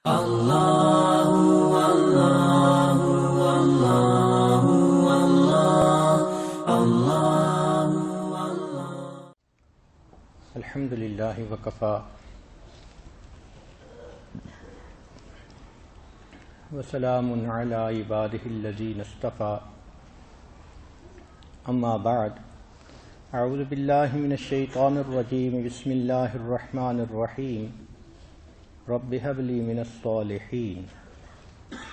اللہ اللہ اللہ اللہ اللہ الحمد للہ وکفا وسلام علی عبادہ الذین اصطفى اما بعد اعوذ باللہ من الشیطان الرجیم بسم اللہ الرحمن الرحیم رب هب لی من الصالحین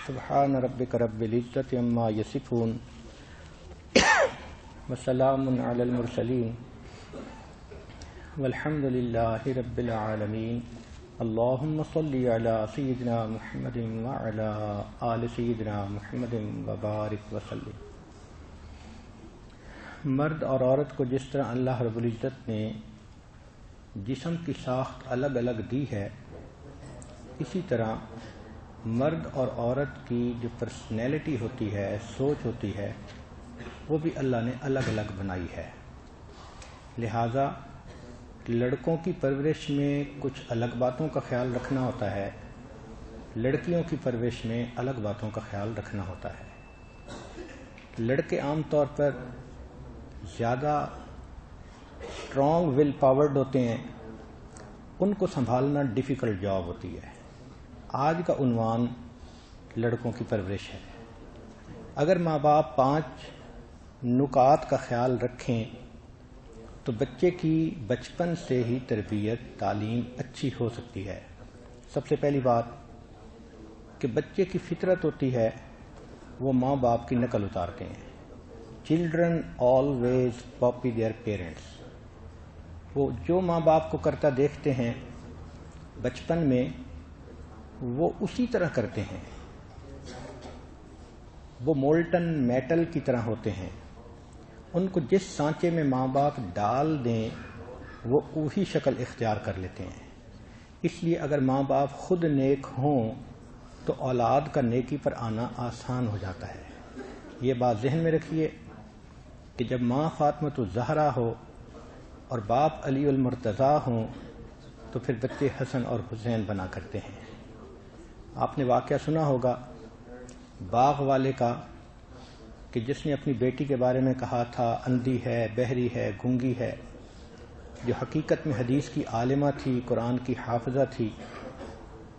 سبحان ربک رب العزۃ عما یصفون وسلام علی المرسلین والحمد للہ رب العالمین اللہم صلی علی سیدنا محمد وعلی آل سیدنا محمد وبارک وسلم۔ مرد اور عورت کو جس طرح اللہ رب العزت نے جسم کی ساخت الگ الگ دی ہے، اسی طرح مرد اور عورت کی جو پرسنالٹی ہوتی ہے، سوچ ہوتی ہے، وہ بھی اللہ نے الگ الگ بنائی ہے۔ لہٰذا لڑکوں کی پرورش میں کچھ الگ باتوں کا خیال رکھنا ہوتا ہے، لڑکیوں کی پرورش میں الگ باتوں کا خیال رکھنا ہوتا ہے۔ لڑکے عام طور پر زیادہ اسٹرانگ ول پاورڈ ہوتے ہیں، ان کو سنبھالنا ڈیفیکلٹ جاب ہوتی ہے۔ آج کا عنوان لڑکوں کی پرورش ہے۔ اگر ماں باپ 5 نکات کا خیال رکھیں تو بچے کی بچپن سے ہی تربیت تعلیم اچھی ہو سکتی ہے۔ سب سے پہلی بات کہ بچے کی فطرت ہوتی ہے، وہ ماں باپ کی نقل اتارتے ہیں۔ Children always copy their parents. وہ جو ماں باپ کو کرتا دیکھتے ہیں بچپن میں، وہ اسی طرح کرتے ہیں۔ وہ مولٹن میٹل کی طرح ہوتے ہیں۔ ان کو جس سانچے میں ماں باپ ڈال دیں وہ وہی شکل اختیار کر لیتے ہیں۔ اس لیے اگر ماں باپ خود نیک ہوں تو اولاد کا نیکی پر آنا آسان ہو جاتا ہے۔ یہ بات ذہن میں رکھیے کہ جب ماں فاطمۃ الزہرا ہو اور باپ علی المرتضیٰ ہوں تو پھر بچے حسن اور حسین بنا کرتے ہیں۔ آپ نے واقعہ سنا ہوگا باغ والے کا کہ جس نے اپنی بیٹی کے بارے میں کہا تھا اندھی ہے، بہری ہے، گونگی ہے، جو حقیقت میں حدیث کی عالمہ تھی، قرآن کی حافظہ تھی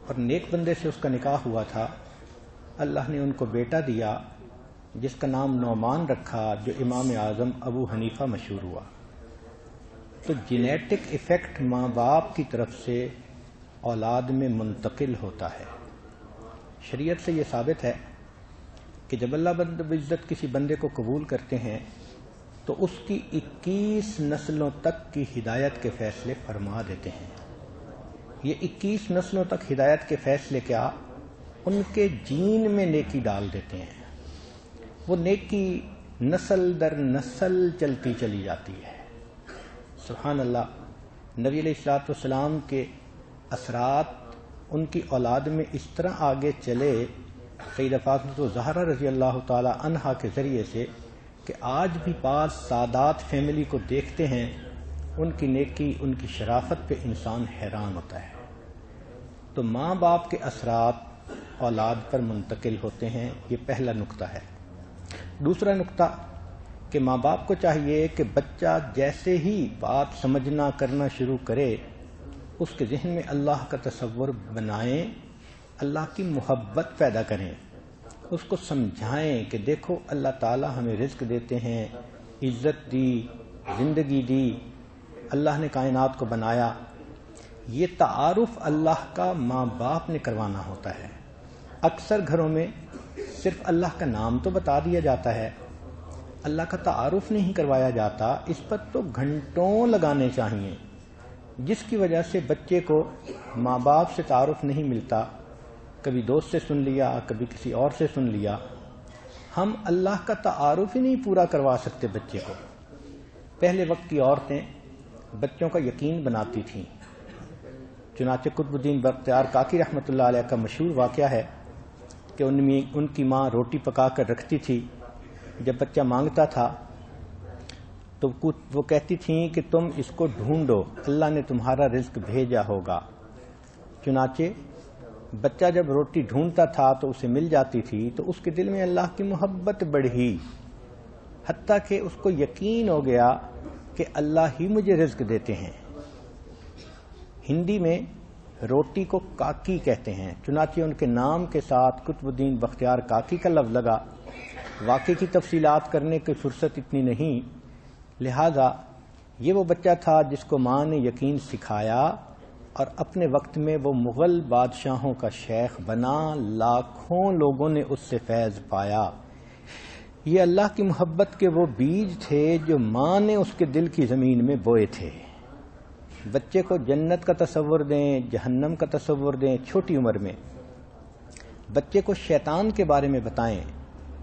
اور نیک بندے سے اس کا نکاح ہوا تھا۔ اللہ نے ان کو بیٹا دیا جس کا نام نعمان رکھا، جو امام اعظم ابو حنیفہ مشہور ہوا۔ تو جینیٹک ایفیکٹ ماں باپ کی طرف سے اولاد میں منتقل ہوتا ہے۔ شریعت سے یہ ثابت ہے کہ جب اللہ رب العزت کسی بندے کو قبول کرتے ہیں تو اس کی 21 نسلوں تک کی ہدایت کے فیصلے فرما دیتے ہیں۔ یہ 21 نسلوں تک ہدایت کے فیصلے کیا، ان کے جین میں نیکی ڈال دیتے ہیں۔ وہ نیکی نسل در نسل چلتی چلی جاتی ہے۔ سبحان اللہ۔ نبی علیہ الصلوۃ والسلام کے اثرات ان کی اولاد میں اس طرح آگے چلے سیدہ فاطمہ الزہرا رضی اللہ تعالی عنہا کے ذریعے سے کہ آج بھی بعض سادات فیملی کو دیکھتے ہیں، ان کی نیکی، ان کی شرافت پہ انسان حیران ہوتا ہے۔ تو ماں باپ کے اثرات اولاد پر منتقل ہوتے ہیں، یہ پہلا نقطہ ہے۔ دوسرا نقطہ کہ ماں باپ کو چاہیے کہ بچہ جیسے ہی بات سمجھنا کرنا شروع کرے اس کے ذہن میں اللہ کا تصور بنائیں، اللہ کی محبت پیدا کریں، اس کو سمجھائیں کہ دیکھو اللہ تعالیٰ ہمیں رزق دیتے ہیں، عزت دی، زندگی دی، اللہ نے کائنات کو بنایا۔ یہ تعارف اللہ کا ماں باپ نے کروانا ہوتا ہے۔ اکثر گھروں میں صرف اللہ کا نام تو بتا دیا جاتا ہے، اللہ کا تعارف نہیں کروایا جاتا۔ اس پر تو گھنٹوں لگانے چاہیے، جس کی وجہ سے بچے کو ماں باپ سے تعارف نہیں ملتا۔ کبھی دوست سے سن لیا، کبھی کسی اور سے سن لیا۔ ہم اللہ کا تعارف ہی نہیں پورا کروا سکتے بچے کو۔ پہلے وقت کی عورتیں بچوں کا یقین بناتی تھیں۔ چنانچہ قطب الدین بختیار کاکی رحمۃ اللہ علیہ کا مشہور واقعہ ہے کہ ان کی ماں روٹی پکا کر رکھتی تھی، جب بچہ مانگتا تھا تو وہ کہتی تھیں کہ تم اس کو ڈھونڈو، اللہ نے تمہارا رزق بھیجا ہوگا۔ چنانچہ بچہ جب روٹی ڈھونڈتا تھا تو اسے مل جاتی تھی تو اس کے دل میں اللہ کی محبت بڑھی، حتیٰ کہ اس کو یقین ہو گیا کہ اللہ ہی مجھے رزق دیتے ہیں۔ ہندی میں روٹی کو کاکی کہتے ہیں، چنانچہ ان کے نام کے ساتھ قطب الدین بختیار کاکی کا لفظ لگا۔ واقعے کی تفصیلات کرنے کی فرصت اتنی نہیں، لہذا یہ وہ بچہ تھا جس کو ماں نے یقین سکھایا اور اپنے وقت میں وہ مغل بادشاہوں کا شیخ بنا، لاکھوں لوگوں نے اس سے فیض پایا۔ یہ اللہ کی محبت کے وہ بیج تھے جو ماں نے اس کے دل کی زمین میں بوئے تھے۔ بچے کو جنت کا تصور دیں، جہنم کا تصور دیں چھوٹی عمر میں۔ بچے کو شیطان کے بارے میں بتائیں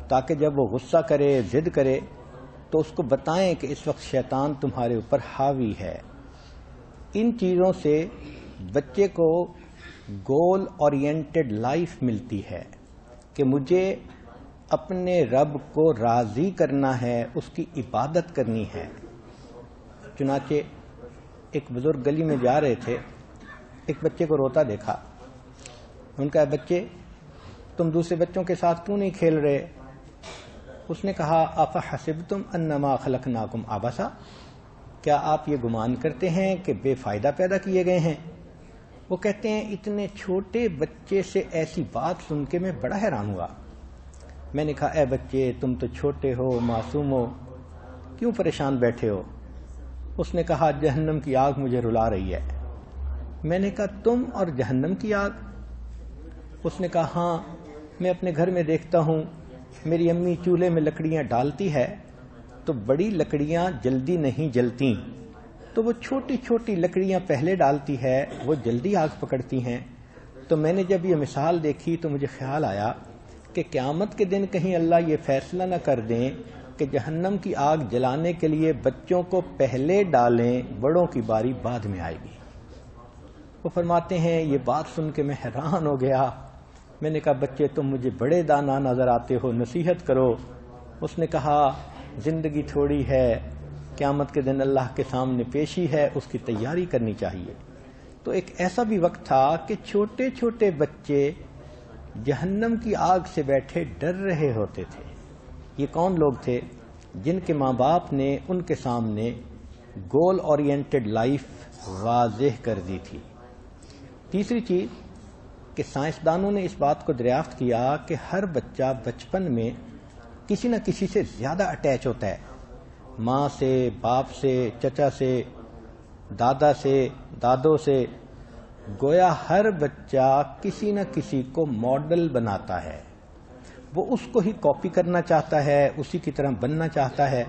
تاکہ جب وہ غصہ کرے، ضد کرے تو اس کو بتائیں کہ اس وقت شیطان تمہارے اوپر حاوی ہے۔ ان چیزوں سے بچے کو گول اورینٹڈ لائف ملتی ہے کہ مجھے اپنے رب کو راضی کرنا ہے، اس کی عبادت کرنی ہے۔ چنانچہ ایک بزرگ گلی میں جا رہے تھے، ایک بچے کو روتا دیکھا۔ ان کا بچے تم دوسرے بچوں کے ساتھ کیوں نہیں کھیل رہے؟ اس نے کہا افحسبتم انما خلقناکم عبثا، کیا آپ یہ گمان کرتے ہیں کہ بے فائدہ پیدا کیے گئے ہیں؟ وہ کہتے ہیں اتنے چھوٹے بچے سے ایسی بات سن کے میں بڑا حیران ہوا۔ میں نے کہا اے بچے تم تو چھوٹے ہو، معصوم ہو، کیوں پریشان بیٹھے ہو؟ اس نے کہا جہنم کی آگ مجھے رلا رہی ہے۔ میں نے کہا تم اور جہنم کی آگ؟ اس نے کہا ہاں، میں اپنے گھر میں دیکھتا ہوں میری امی چولہے میں لکڑیاں ڈالتی ہے تو بڑی لکڑیاں جلدی نہیں جلتی، تو وہ چھوٹی چھوٹی لکڑیاں پہلے ڈالتی ہے، وہ جلدی آگ پکڑتی ہیں۔ تو میں نے جب یہ مثال دیکھی تو مجھے خیال آیا کہ قیامت کے دن کہیں اللہ یہ فیصلہ نہ کر دیں کہ جہنم کی آگ جلانے کے لیے بچوں کو پہلے ڈالیں، بڑوں کی باری بعد میں آئے گی۔ وہ فرماتے ہیں یہ بات سن کے میں حیران ہو گیا۔ میں نے کہا بچے تم مجھے بڑے دانا نظر آتے ہو، نصیحت کرو۔ اس نے کہا زندگی تھوڑی ہے، قیامت کے دن اللہ کے سامنے پیشی ہے، اس کی تیاری کرنی چاہیے۔ تو ایک ایسا بھی وقت تھا کہ چھوٹے چھوٹے بچے جہنم کی آگ سے بیٹھے ڈر رہے ہوتے تھے۔ یہ کون لوگ تھے؟ جن کے ماں باپ نے ان کے سامنے گول اورینٹڈ لائف واضح کر دی تھی۔ تیسری چیز کہ سائنسدانوں نے اس بات کو دریافت کیا کہ ہر بچہ بچپن میں کسی نہ کسی سے زیادہ اٹیچ ہوتا ہے، ماں سے، باپ سے، چچا سے، دادا سے، دادوں سے۔ گویا ہر بچہ کسی نہ کسی کو ماڈل بناتا ہے، وہ اس کو ہی کاپی کرنا چاہتا ہے، اسی کی طرح بننا چاہتا ہے۔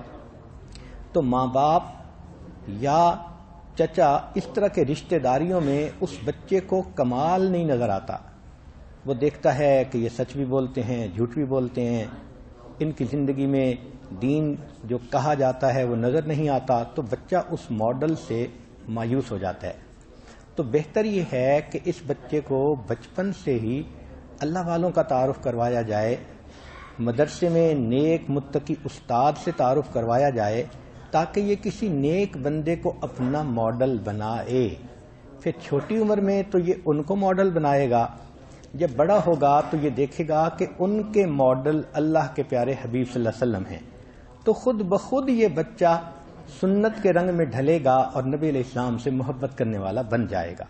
تو ماں باپ یا چچا اس طرح کے رشتہ داریوں میں اس بچے کو کمال نہیں نظر آتا۔ وہ دیکھتا ہے کہ یہ سچ بھی بولتے ہیں، جھوٹ بھی بولتے ہیں، ان کی زندگی میں دین جو کہا جاتا ہے وہ نظر نہیں آتا، تو بچہ اس ماڈل سے مایوس ہو جاتا ہے۔ تو بہتر یہ ہے کہ اس بچے کو بچپن سے ہی اللہ والوں کا تعارف کروایا جائے، مدرسے میں نیک متقی استاد سے تعارف کروایا جائے تاکہ یہ کسی نیک بندے کو اپنا ماڈل بنائے۔ پھر چھوٹی عمر میں تو یہ ان کو ماڈل بنائے گا، جب بڑا ہوگا تو یہ دیکھے گا کہ ان کے ماڈل اللہ کے پیارے حبیب صلی اللہ علیہ وسلم ہیں، تو خود بخود یہ بچہ سنت کے رنگ میں ڈھلے گا اور نبی علیہ السلام سے محبت کرنے والا بن جائے گا۔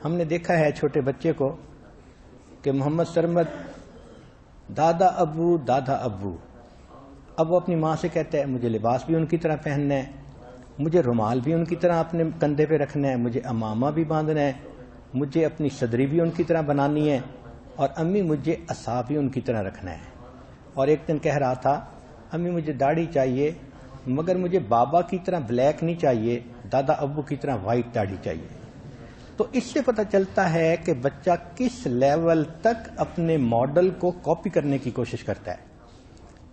ہم نے دیکھا ہے چھوٹے بچے کو کہ محمد سرمد دادا ابو دادا ابو، اب وہ اپنی ماں سے کہتا ہے مجھے لباس بھی ان کی طرح پہننا ہے، مجھے رومال بھی ان کی طرح اپنے کندھے پہ رکھنا ہے، مجھے امامہ بھی باندھنا ہے، مجھے اپنی صدری بھی ان کی طرح بنانی ہے، اور امی مجھے عصا بھی ان کی طرح رکھنا ہے۔ اور ایک دن کہہ رہا تھا امی مجھے داڑھی چاہیے مگر مجھے بابا کی طرح بلیک نہیں چاہیے، دادا ابو کی طرح وائٹ داڑھی چاہیے۔ تو اس سے پتہ چلتا ہے کہ بچہ کس لیول تک اپنے ماڈل کو کاپی کرنے کی کوشش کرتا ہے۔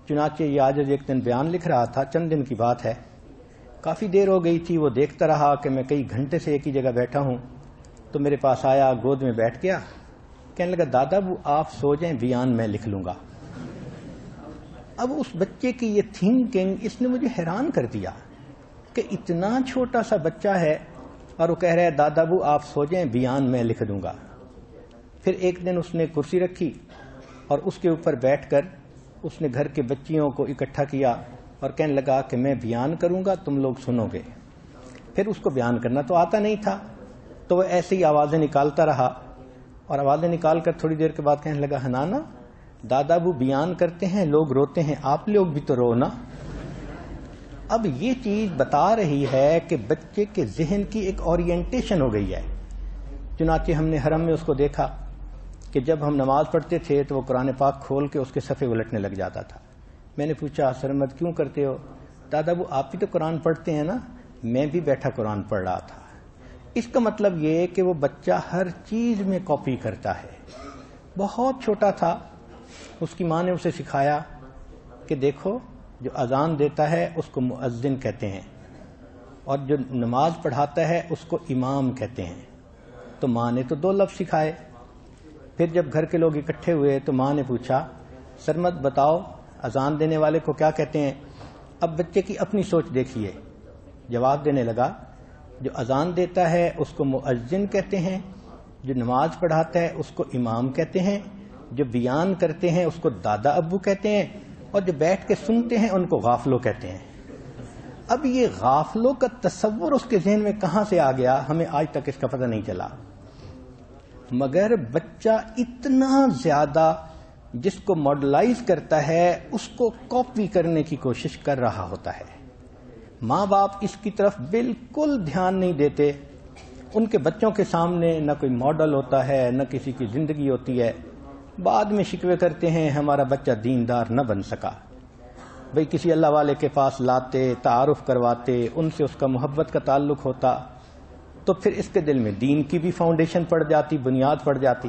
چنانچہ یہ آج ایک دن بیان لکھ رہا تھا، چند دن کی بات ہے، کافی دیر ہو گئی تھی، وہ دیکھتا رہا کہ میں کئی گھنٹے سے ایک ہی جگہ بیٹھا ہوں، تو میرے پاس آیا، گود میں بیٹھ گیا، کہنے لگا دادا ابو آپ سو جائیں، بیان میں لکھ لوں گا۔ اب اس بچے کی یہ تھنکنگ اس نے مجھے حیران کر دیا کہ اتنا چھوٹا سا بچہ ہے اور وہ کہہ رہا ہے دادا ابو آپ سو جائیں، بیان میں لکھ دوں گا۔ پھر ایک دن اس نے کرسی رکھی اور اس کے اوپر بیٹھ کر اس نے گھر کے بچیوں کو اکٹھا کیا اور کہنے لگا کہ میں بیان کروں گا، تم لوگ سنو گے۔ پھر اس کو بیان کرنا تو آتا نہیں تھا، تو وہ ایسے ہی آوازیں نکالتا رہا، اور آوازیں نکال کر تھوڑی دیر کے بعد کہنے لگا، حنانا دادا ابو بیان کرتے ہیں، لوگ روتے ہیں، آپ لوگ بھی تو رو نا۔ اب یہ چیز بتا رہی ہے کہ بچے کے ذہن کی ایک اورینٹیشن ہو گئی ہے۔ چنانچہ ہم نے حرم میں اس کو دیکھا کہ جب ہم نماز پڑھتے تھے تو وہ قرآن پاک کھول کے اس کے صفحے الٹنے لگ جاتا تھا۔ میں نے پوچھا، سرمد کیوں کرتے ہو؟ دادا ابو آپ بھی تو قرآن پڑھتے ہیں نا؟ میں بھی بیٹھا قرآن پڑھ رہا تھا۔ اس کا مطلب یہ کہ وہ بچہ ہر چیز میں کاپی کرتا ہے۔ بہت چھوٹا تھا، اس کی ماں نے اسے سکھایا کہ دیکھو جو اذان دیتا ہے اس کو مؤذن کہتے ہیں، اور جو نماز پڑھاتا ہے اس کو امام کہتے ہیں۔ تو ماں نے تو 2 لفظ سکھائے۔ پھر جب گھر کے لوگ اکٹھے ہوئے تو ماں نے پوچھا، سرمد بتاؤ اذان دینے والے کو کیا کہتے ہیں؟ اب بچے کی اپنی سوچ دیکھیے، جواب دینے لگا، جو اذان دیتا ہے اس کو مؤذن کہتے ہیں، جو نماز پڑھاتا ہے اس کو امام کہتے ہیں، جو بیان کرتے ہیں اس کو دادا ابو کہتے ہیں، اور جو بیٹھ کے سنتے ہیں ان کو غافلوں کہتے ہیں۔ اب یہ غافلوں کا تصور اس کے ذہن میں کہاں سے آ گیا، ہمیں آج تک اس کا پتہ نہیں چلا۔ مگر بچہ اتنا زیادہ جس کو ماڈلائز کرتا ہے اس کو کاپی کرنے کی کوشش کر رہا ہوتا ہے۔ ماں باپ اس کی طرف بالکل دھیان نہیں دیتے۔ ان کے بچوں کے سامنے نہ کوئی ماڈل ہوتا ہے، نہ کسی کی زندگی ہوتی ہے۔ بعد میں شکوے کرتے ہیں ہمارا بچہ دیندار نہ بن سکا۔ بھئی کسی اللہ والے کے پاس لاتے، تعارف کرواتے، ان سے اس کا محبت کا تعلق ہوتا تو پھر اس کے دل میں دین کی بھی فاؤنڈیشن پڑ جاتی، بنیاد پڑ جاتی۔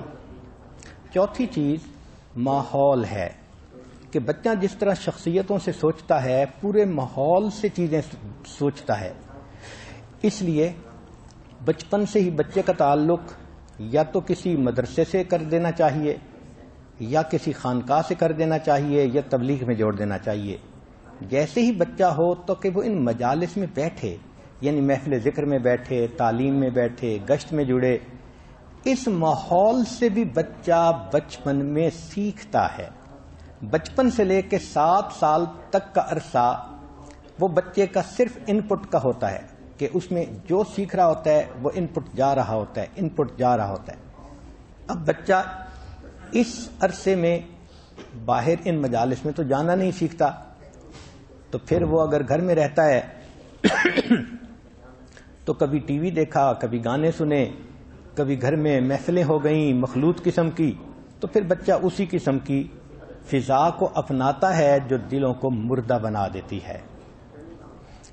چوتھی چیز ماحول ہے کہ بچہ جس طرح شخصیتوں سے سوچتا ہے پورے ماحول سے چیزیں سوچتا ہے۔ اس لیے بچپن سے ہی بچے کا تعلق یا تو کسی مدرسے سے کر دینا چاہیے، یا کسی خانقاہ سے کر دینا چاہیے، یا تبلیغ میں جوڑ دینا چاہیے۔ جیسے ہی بچہ ہو تو کہ وہ ان مجالس میں بیٹھے، یعنی محفل ذکر میں بیٹھے، تعلیم میں بیٹھے، گشت میں جڑے۔ اس ماحول سے بھی بچہ بچپن میں سیکھتا ہے۔ بچپن سے لے کے 7 سال تک کا عرصہ وہ بچے کا صرف ان پٹ کا ہوتا ہے کہ اس میں جو سیکھ رہا ہوتا ہے وہ ان پٹ جا رہا ہوتا ہے، ان پٹ جا رہا ہوتا ہے۔ اب بچہ اس عرصے میں باہر ان مجالس میں تو جانا نہیں سیکھتا، تو پھر وہ اگر گھر میں رہتا ہے تو کبھی ٹی وی دیکھا، کبھی گانے سنے، کبھی گھر میں محفلیں ہو گئیں مخلوط قسم کی، تو پھر بچہ اسی قسم کی فضا کو اپناتا ہے جو دلوں کو مردہ بنا دیتی ہے۔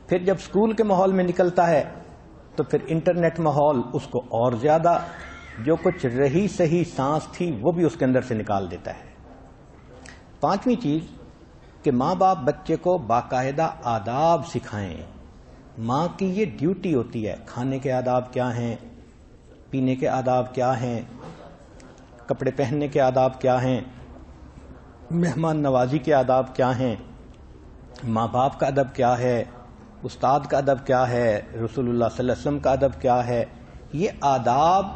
پھر جب اسکول کے ماحول میں نکلتا ہے تو پھر انٹرنیٹ ماحول اس کو اور زیادہ جو کچھ رہی صحیح سانس تھی وہ بھی اس کے اندر سے نکال دیتا ہے۔ 5ویں چیز کہ ماں باپ بچے کو باقاعدہ آداب سکھائیں۔ ماں کی یہ ڈیوٹی ہوتی ہے، کھانے کے آداب کیا ہیں، پینے کے آداب کیا ہیں، کپڑے پہننے کے آداب کیا ہیں، مہمان نوازی کے آداب کیا ہیں، ماں باپ کا ادب کیا ہے، استاد کا ادب کیا ہے، رسول اللہ صلی اللہ علیہ وسلم کا ادب کیا ہے۔ یہ آداب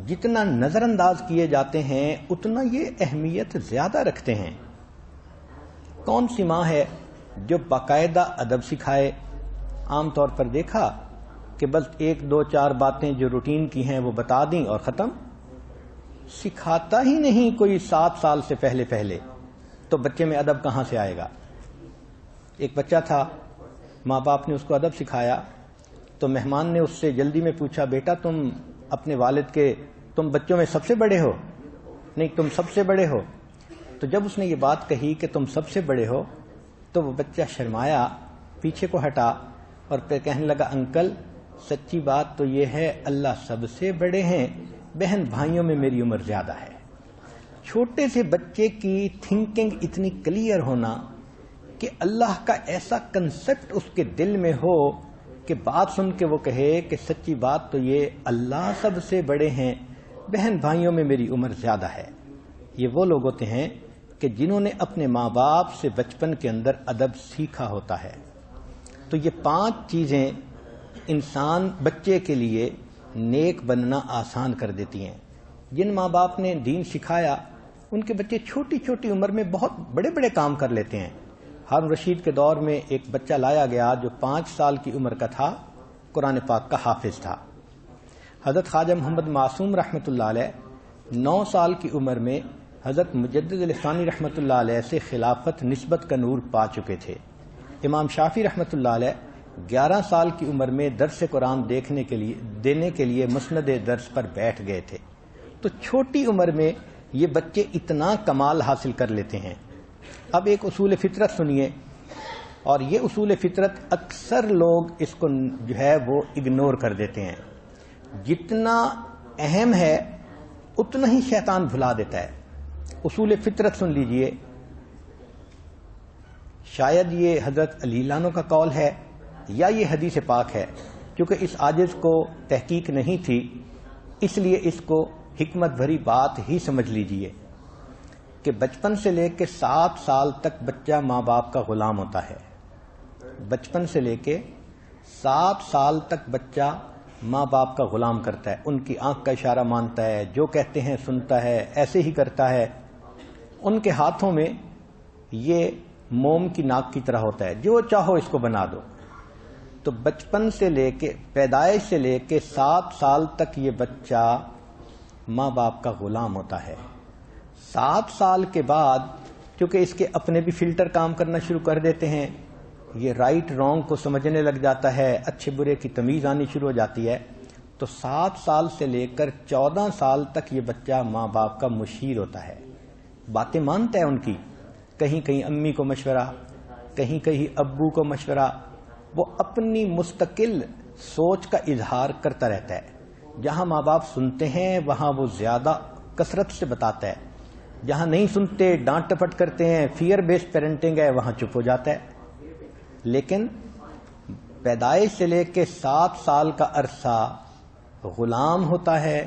جتنا نظر انداز کیے جاتے ہیں اتنا یہ اہمیت زیادہ رکھتے ہیں۔ کون سی ماں ہے جو باقاعدہ ادب سکھائے؟ عام طور پر دیکھا کہ بس 1 2 4 باتیں جو روٹین کی ہیں وہ بتا دیں اور ختم، سکھاتا ہی نہیں کوئی 7 سال سے پہلے تو بچے میں ادب کہاں سے آئے گا؟ ایک بچہ تھا، ماں باپ نے اس کو ادب سکھایا تو مہمان نے اس سے جلدی میں پوچھا، بیٹا تم اپنے والد کے تم بچوں میں سب سے بڑے ہو؟ نہیں، تم سب سے بڑے ہو۔ تو جب اس نے یہ بات کہی کہ تم سب سے بڑے ہو تو وہ بچہ شرمایا، پیچھے کو ہٹا اور پھر کہنے لگا، انکل سچی بات تو یہ ہے اللہ سب سے بڑے ہیں، بہن بھائیوں میں میری عمر زیادہ ہے۔ چھوٹے سے بچے کی تھنکنگ اتنی کلیئر ہونا کہ اللہ کا ایسا کنسپٹ اس کے دل میں ہو کہ بات سن کے وہ کہے کہ سچی بات تو یہ اللہ سب سے بڑے ہیں، بہن بھائیوں میں میری عمر زیادہ ہے۔ یہ وہ لوگ ہوتے ہیں کہ جنہوں نے اپنے ماں باپ سے بچپن کے اندر ادب سیکھا ہوتا ہے۔ تو یہ 5 چیزیں انسان بچے کے لیے نیک بننا آسان کر دیتی ہیں۔ جن ماں باپ نے دین سکھایا ان کے بچے چھوٹی چھوٹی عمر میں بہت بڑے بڑے کام کر لیتے ہیں۔ ہارون رشید کے دور میں ایک بچہ لایا گیا جو 5 سال کی عمر کا تھا، قرآن پاک کا حافظ تھا۔ حضرت خواجہ محمد معصوم رحمۃ اللہ علیہ 9 سال کی عمر میں حضرت مجدد الثانی رحمۃ اللہ علیہ سے خلافت نسبت کا نور پا چکے تھے۔ امام شافعی رحمۃ اللہ علیہ 11 سال کی عمر میں درس قرآن دینے کے لیے مسند درس پر بیٹھ گئے تھے۔ تو چھوٹی عمر میں یہ بچے اتنا کمال حاصل کر لیتے ہیں۔ اب ایک اصول فطرت سنیے، اور یہ اصول فطرت اکثر لوگ اس کو جو ہے وہ اگنور کر دیتے ہیں۔ جتنا اہم ہے اتنا ہی شیطان بھلا دیتا ہے۔ اصول فطرت سن لیجئے، شاید یہ حضرت علی لانو کا قول ہے یا یہ حدیث پاک ہے، کیونکہ اس عاجز کو تحقیق نہیں تھی اس لیے اس کو حکمت بھری بات ہی سمجھ لیجئے کہ بچپن سے لے کے 7 سال تک بچہ ماں باپ کا غلام ہوتا ہے۔ بچپن سے لے کے 7 سال تک بچہ ماں باپ کا غلام کرتا ہے، ان کی آنکھ کا اشارہ مانتا ہے، جو کہتے ہیں سنتا ہے، ایسے ہی کرتا ہے۔ ان کے ہاتھوں میں یہ موم کی ناک کی طرح ہوتا ہے، جو چاہو اس کو بنا دو۔ تو بچپن سے لے کے پیدائش سے لے کے 7 سال تک یہ بچہ ماں باپ کا غلام ہوتا ہے۔ 7 سال کے بعد کیونکہ اس کے اپنے بھی فلٹر کام کرنا شروع کر دیتے ہیں، یہ رائٹ رانگ کو سمجھنے لگ جاتا ہے، اچھے برے کی تمیز آنی شروع ہو جاتی ہے۔ تو 7 سال سے لے کر 14 سال تک یہ بچہ ماں باپ کا مشیر ہوتا ہے، باتیں مانتا ہے ان کی، کہیں کہیں امی کو مشورہ، کہیں کہیں ابو کو مشورہ، وہ اپنی مستقل سوچ کا اظہار کرتا رہتا ہے۔ جہاں ماں باپ سنتے ہیں وہاں وہ زیادہ کثرت سے بتاتا ہے، جہاں نہیں سنتے ڈانٹ ٹپٹ کرتے ہیں، فیئر بیسڈ پیرنٹنگ ہے، وہاں چپ ہو جاتا ہے۔ لیکن پیدائش سے لے کے 7 سال کا عرصہ غلام ہوتا ہے،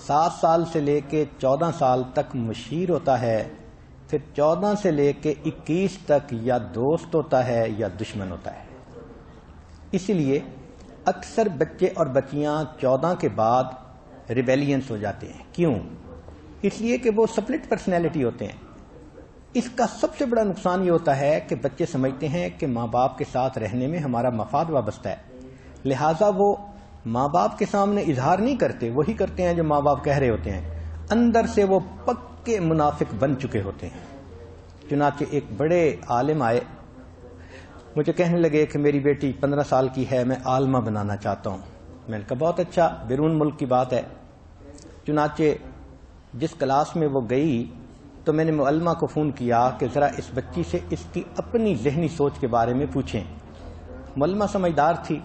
7 سال سے لے کے 14 سال تک مشیر ہوتا ہے، پھر 14 سے لے کے 21 تک یا دوست ہوتا ہے یا دشمن ہوتا ہے۔ اسی لیے اکثر بچے اور بچیاں 14 کے بعد ریبیلینس ہو جاتے ہیں۔ کیوں؟ اس لیے کہ وہ سپلٹ پرسنالٹی ہوتے ہیں۔ اس کا سب سے بڑا نقصان یہ ہوتا ہے کہ بچے سمجھتے ہیں کہ ماں باپ کے ساتھ رہنے میں ہمارا مفاد وابستہ ہے، لہٰذا وہ ماں باپ کے سامنے اظہار نہیں کرتے، وہی کرتے ہیں جو ماں باپ کہہ رہے ہوتے ہیں، اندر سے وہ پکے منافق بن چکے ہوتے ہیں۔ چنانچہ ایک بڑے عالم آئے، مجھے کہنے لگے کہ میری بیٹی 15 سال کی ہے، میں عالمہ بنانا چاہتا ہوں۔ میں نے کہا بہت اچھا، بیرون ملک کی بات ہے۔ چنانچہ جس کلاس میں وہ گئی تو میں نے معلمہ کو فون کیا کہ ذرا اس بچی سے اس کی اپنی ذہنی سوچ کے بارے میں پوچھیں۔ معلمہ سمجھدار تھی،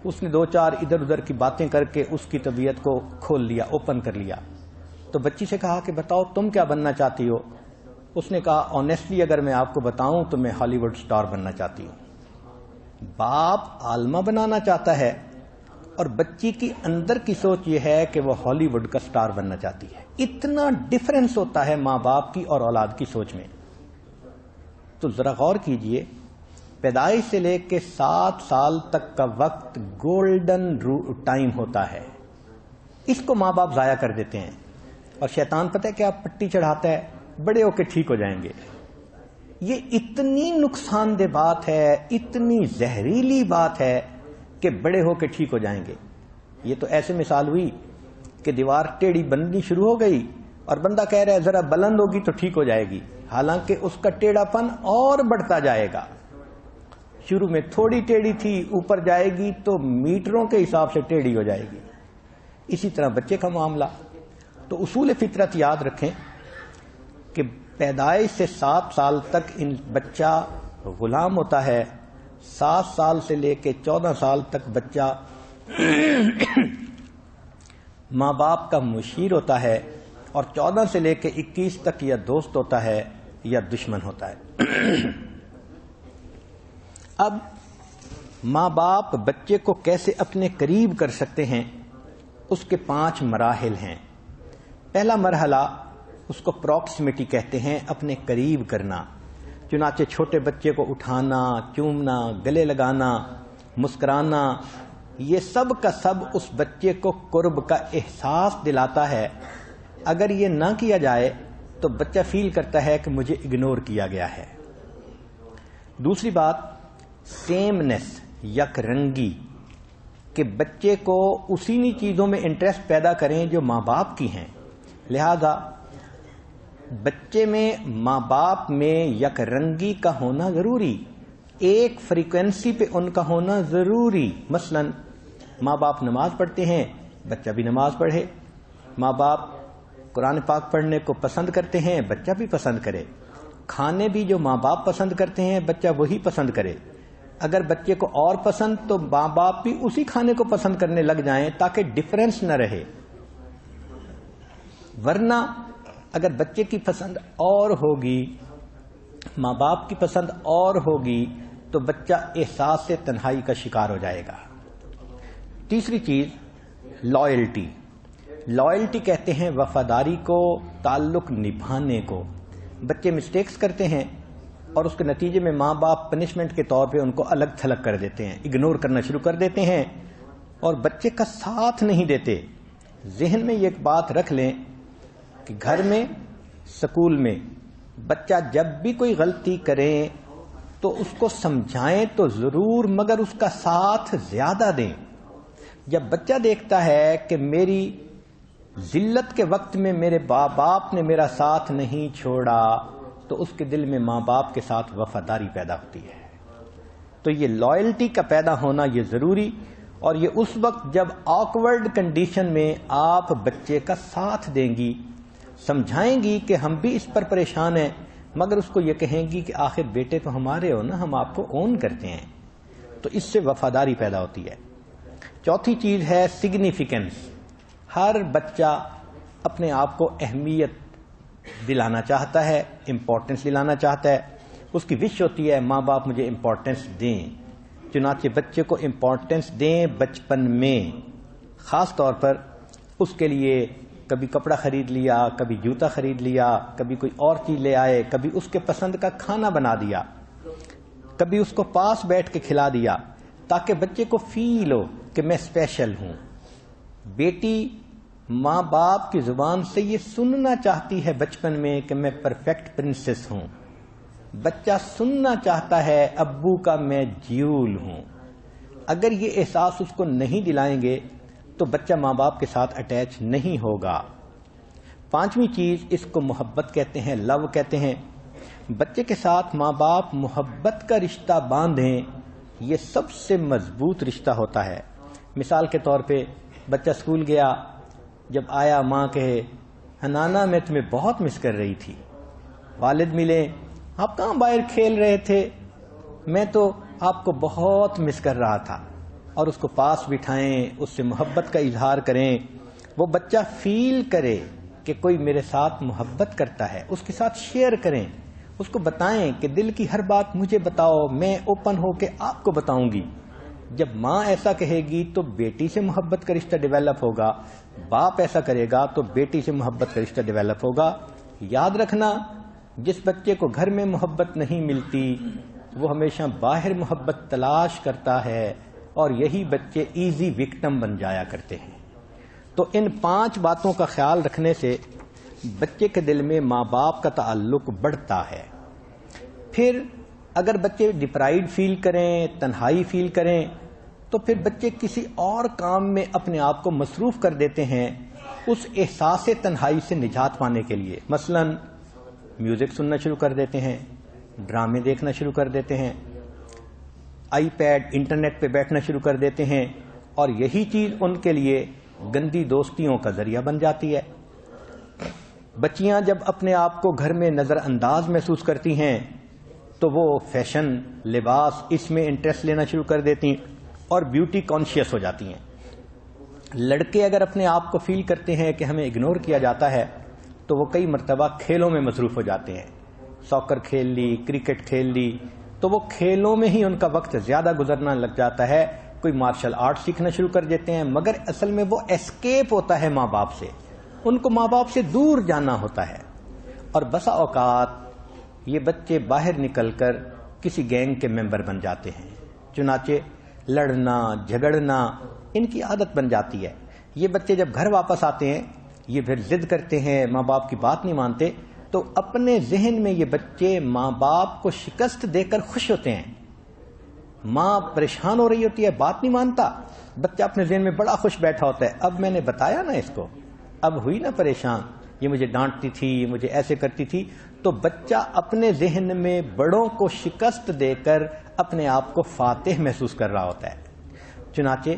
اس نے 2-4 ادھر ادھر کی باتیں کر کے اس کی طبیعت کو کھول لیا، اوپن کر لیا۔ تو بچی سے کہا کہ بتاؤ تم کیا بننا چاہتی ہو؟ اس نے کہا آنیسٹلی اگر میں آپ کو بتاؤں تو میں ہالی ووڈ سٹار بننا چاہتی ہوں۔ باپ عالمہ بنانا چاہتا ہے اور بچی کی اندر کی سوچ یہ ہے کہ وہ ہالی ووڈ کا سٹار بننا چاہتی ہے۔ اتنا ڈفرنس ہوتا ہے ماں باپ کی اور اولاد کی سوچ میں۔ تو ذرا غور کیجئے، پیدائش سے لے کے 7 سال تک کا وقت گولڈن ٹائم ہوتا ہے، اس کو ماں باپ ضائع کر دیتے ہیں، اور شیطان پتہ ہے کیا پٹی چڑھاتا ہے، بڑے ہو کے ٹھیک ہو جائیں گے۔ یہ اتنی نقصان دہ بات ہے، اتنی زہریلی بات ہے کہ بڑے ہو کے ٹھیک ہو جائیں گے۔ یہ تو ایسے مثال ہوئی کہ دیوار ٹیڑھی بننی شروع ہو گئی اور بندہ کہہ رہا ہے ذرا بلند ہوگی تو ٹھیک ہو جائے گی، حالانکہ اس کا ٹیڑھا پن اور بڑھتا جائے گا۔ شروع میں تھوڑی ٹیڑھی تھی، اوپر جائے گی تو میٹروں کے حساب سے ٹیڑھی ہو جائے گی۔ اسی طرح بچے کا معاملہ۔ تو اصول فطرت یاد رکھیں کہ پیدائش سے 7 سال تک ان بچہ غلام ہوتا ہے، 7 سال سے لے کے 14 سال تک بچہ ماں باپ کا مشیر ہوتا ہے، اور 14 سے لے کے 21 تک یا دوست ہوتا ہے یا دشمن ہوتا ہے۔ اب ماں باپ بچے کو کیسے اپنے قریب کر سکتے ہیں، اس کے 5 مراحل ہیں۔ پہلا مرحلہ اس کو پروکسیمیٹی کہتے ہیں، اپنے قریب کرنا۔ چنانچہ چھوٹے بچے کو اٹھانا، چومنا، گلے لگانا، مسکرانا، یہ سب کا سب اس بچے کو قرب کا احساس دلاتا ہے اگر یہ نہ کیا جائے تو بچہ فیل کرتا ہے کہ مجھے اگنور کیا گیا ہے۔ دوسری بات سیمنس، یک رنگی، کہ بچے کو اسی چیزوں میں انٹرسٹ پیدا کریں جو ماں باپ کی ہیں۔ لہذا بچے میں ماں باپ میں یک رنگی کا ہونا ضروری، ایک فریکوینسی پہ ان کا ہونا ضروری۔ مثلا ماں باپ نماز پڑھتے ہیں، بچہ بھی نماز پڑھے، ماں باپ قرآن پاک پڑھنے کو پسند کرتے ہیں، بچہ بھی پسند کرے، کھانے بھی جو ماں باپ پسند کرتے ہیں بچہ وہی پسند کرے۔ اگر بچے کو اور پسند تو ماں باپ بھی اسی کھانے کو پسند کرنے لگ جائیں تاکہ ڈفرنس نہ رہے۔ ورنہ اگر بچے کی پسند اور ہوگی، ماں باپ کی پسند اور ہوگی تو بچہ احساس سے تنہائی کا شکار ہو جائے گا۔ تیسری چیز لائلٹی۔ لائلٹی کہتے ہیں وفاداری کو، تعلق نبھانے کو۔ بچے مسٹیکس کرتے ہیں اور اس کے نتیجے میں ماں باپ پنشمنٹ کے طور پہ ان کو الگ تھلگ کر دیتے ہیں، اگنور کرنا شروع کر دیتے ہیں اور بچے کا ساتھ نہیں دیتے۔ ذہن میں یہ ایک بات رکھ لیں کہ گھر میں، سکول میں بچہ جب بھی کوئی غلطی کرے تو اس کو سمجھائیں تو ضرور، مگر اس کا ساتھ زیادہ دیں۔ جب بچہ دیکھتا ہے کہ میری ذلت کے وقت میں میرے باپ نے میرا ساتھ نہیں چھوڑا تو اس کے دل میں ماں باپ کے ساتھ وفاداری پیدا ہوتی ہے۔ تو یہ لائلٹی کا پیدا ہونا یہ ضروری، اور یہ اس وقت جب آکورڈ کنڈیشن میں آپ بچے کا ساتھ دیں گی، سمجھائیں گی کہ ہم بھی اس پر پریشان ہیں، مگر اس کو یہ کہیں گی کہ آخر بیٹے تو ہمارے ہو نا، ہم آپ کو اون کرتے ہیں، تو اس سے وفاداری پیدا ہوتی ہے۔ چوتھی چیز ہے سگنیفیکنس۔ ہر بچہ اپنے آپ کو اہمیت دلانا چاہتا ہے، امپورٹنس دلانا چاہتا ہے، اس کی وش ہوتی ہے ماں باپ مجھے امپورٹنس دیں۔ چنانچہ بچے کو امپورٹنس دیں بچپن میں، خاص طور پر اس کے لیے کبھی کپڑا خرید لیا، کبھی جوتا خرید لیا، کبھی کوئی اور چیز لے آئے، کبھی اس کے پسند کا کھانا بنا دیا، کبھی اس کو پاس بیٹھ کے کھلا دیا، تاکہ بچے کو فیل ہو کہ میں اسپیشل ہوں۔ بیٹی ماں باپ کی زبان سے یہ سننا چاہتی ہے بچپن میں کہ میں پرفیکٹ پرنسس ہوں۔ بچہ سننا چاہتا ہے ابو کا میں جیول ہوں۔ اگر یہ احساس اس کو نہیں دلائیں گے تو بچہ ماں باپ کے ساتھ اٹیچ نہیں ہوگا۔ پانچویں چیز، اس کو محبت کہتے ہیں، لو کہتے ہیں۔ بچے کے ساتھ ماں باپ محبت کا رشتہ باندھیں، یہ سب سے مضبوط رشتہ ہوتا ہے۔ مثال کے طور پہ بچہ اسکول گیا، جب آیا ماں کہے حنانا میں تمہیں بہت مس کر رہی تھی، والد ملے آپ کہاں باہر کھیل رہے تھے، میں تو آپ کو بہت مس کر رہا تھا، اور اس کو پاس بٹھائیں، اس سے محبت کا اظہار کریں، وہ بچہ فیل کرے کہ کوئی میرے ساتھ محبت کرتا ہے، اس کے ساتھ شیئر کریں، اس کو بتائیں کہ دل کی ہر بات مجھے بتاؤ، میں اوپن ہو کے آپ کو بتاؤں گی۔ جب ماں ایسا کہے گی تو بیٹی سے محبت کا رشتہ ڈیولپ ہوگا، باپ ایسا کرے گا تو بیٹی سے محبت کا رشتہ ڈیولپ ہوگا۔ یاد رکھنا، جس بچے کو گھر میں محبت نہیں ملتی وہ ہمیشہ باہر محبت تلاش کرتا ہے، اور یہی بچے ایزی وکٹم بن جایا کرتے ہیں۔ تو ان 5 باتوں کا خیال رکھنے سے بچے کے دل میں ماں باپ کا تعلق بڑھتا ہے۔ پھر اگر بچے ڈپرائیڈ فیل کریں، تنہائی فیل کریں، تو پھر بچے کسی اور کام میں اپنے آپ کو مصروف کر دیتے ہیں اس احساس تنہائی سے نجات پانے کے لیے۔ مثلا میوزک سننا شروع کر دیتے ہیں، ڈرامے دیکھنا شروع کر دیتے ہیں، آئی پیڈ، انٹرنیٹ پہ بیٹھنا شروع کر دیتے ہیں، اور یہی چیز ان کے لیے گندی دوستیوں کا ذریعہ بن جاتی ہے۔ بچیاں جب اپنے آپ کو گھر میں نظر انداز محسوس کرتی ہیں تو وہ فیشن، لباس، اس میں انٹرسٹ لینا شروع کر دیتی ہیں اور بیوٹی کانشیس ہو جاتی ہیں۔ لڑکے اگر اپنے آپ کو فیل کرتے ہیں کہ ہمیں اگنور کیا جاتا ہے تو وہ کئی مرتبہ کھیلوں میں مصروف ہو جاتے ہیں، ساکر کھیل لی، کرکٹ کھیل لی، تو وہ کھیلوں میں ہی ان کا وقت زیادہ گزرنا لگ جاتا ہے، کوئی مارشل آرٹ سیکھنا شروع کر دیتے ہیں، مگر اصل میں وہ اسکیپ ہوتا ہے ماں باپ سے، ان کو ماں باپ سے دور جانا ہوتا ہے۔ اور بسا اوقات یہ بچے باہر نکل کر کسی گینگ کے ممبر بن جاتے ہیں، چنانچہ لڑنا، جھگڑنا ان کی عادت بن جاتی ہے۔ یہ بچے جب گھر واپس آتے ہیں یہ پھر ضد کرتے ہیں، ماں باپ کی بات نہیں مانتے، تو اپنے ذہن میں یہ بچے ماں باپ کو شکست دے کر خوش ہوتے ہیں۔ ماں پریشان ہو رہی ہوتی ہے، بات نہیں مانتا، بچہ اپنے ذہن میں بڑا خوش بیٹھا ہوتا ہے، اب میں نے بتایا نا اس کو، اب ہوئی نا پریشان، یہ مجھے ڈانٹتی تھی، یہ مجھے ایسے کرتی تھی۔ تو بچہ اپنے ذہن میں بڑوں کو شکست دے کر اپنے آپ کو فاتح محسوس کر رہا ہوتا ہے۔ چنانچہ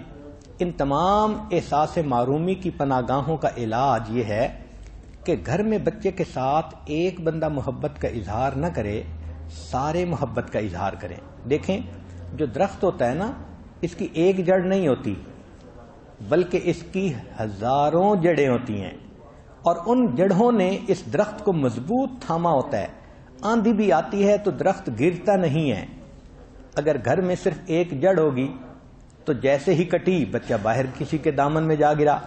ان تمام احساس معرومی کی پناہ گاہوں کا علاج یہ ہے کہ گھر میں بچے کے ساتھ ایک بندہ محبت کا اظہار نہ کرے، سارے محبت کا اظہار کریں۔ دیکھیں، جو درخت ہوتا ہے نا، اس کی ایک جڑ نہیں ہوتی بلکہ اس کی ہزاروں جڑیں ہوتی ہیں، اور ان جڑوں نے اس درخت کو مضبوط تھاما ہوتا ہے۔ آندھی بھی آتی ہے تو درخت گرتا نہیں ہے۔ اگر گھر میں صرف ایک جڑ ہوگی تو جیسے ہی کٹی، بچہ باہر کسی کے دامن میں جا گرا۔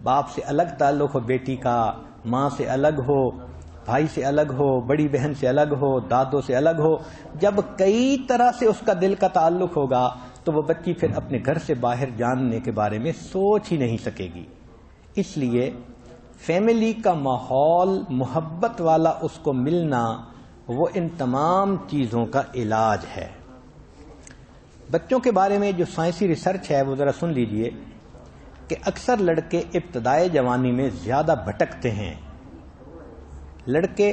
باپ سے الگ تعلق ہو بیٹی کا، ماں سے الگ ہو، بھائی سے الگ ہو، بڑی بہن سے الگ ہو، دادوں سے الگ ہو، جب کئی طرح سے اس کا دل کا تعلق ہوگا تو وہ بچی پھر اپنے گھر سے باہر جاننے کے بارے میں سوچ ہی نہیں سکے گی۔ اس لیے فیملی کا ماحول محبت والا اس کو ملنا، وہ ان تمام چیزوں کا علاج ہے۔ بچوں کے بارے میں جو سائنسی ریسرچ ہے وہ ذرا سن لیجئے کہ اکثر لڑکے ابتدائی جوانی میں زیادہ بھٹکتے ہیں۔ لڑکے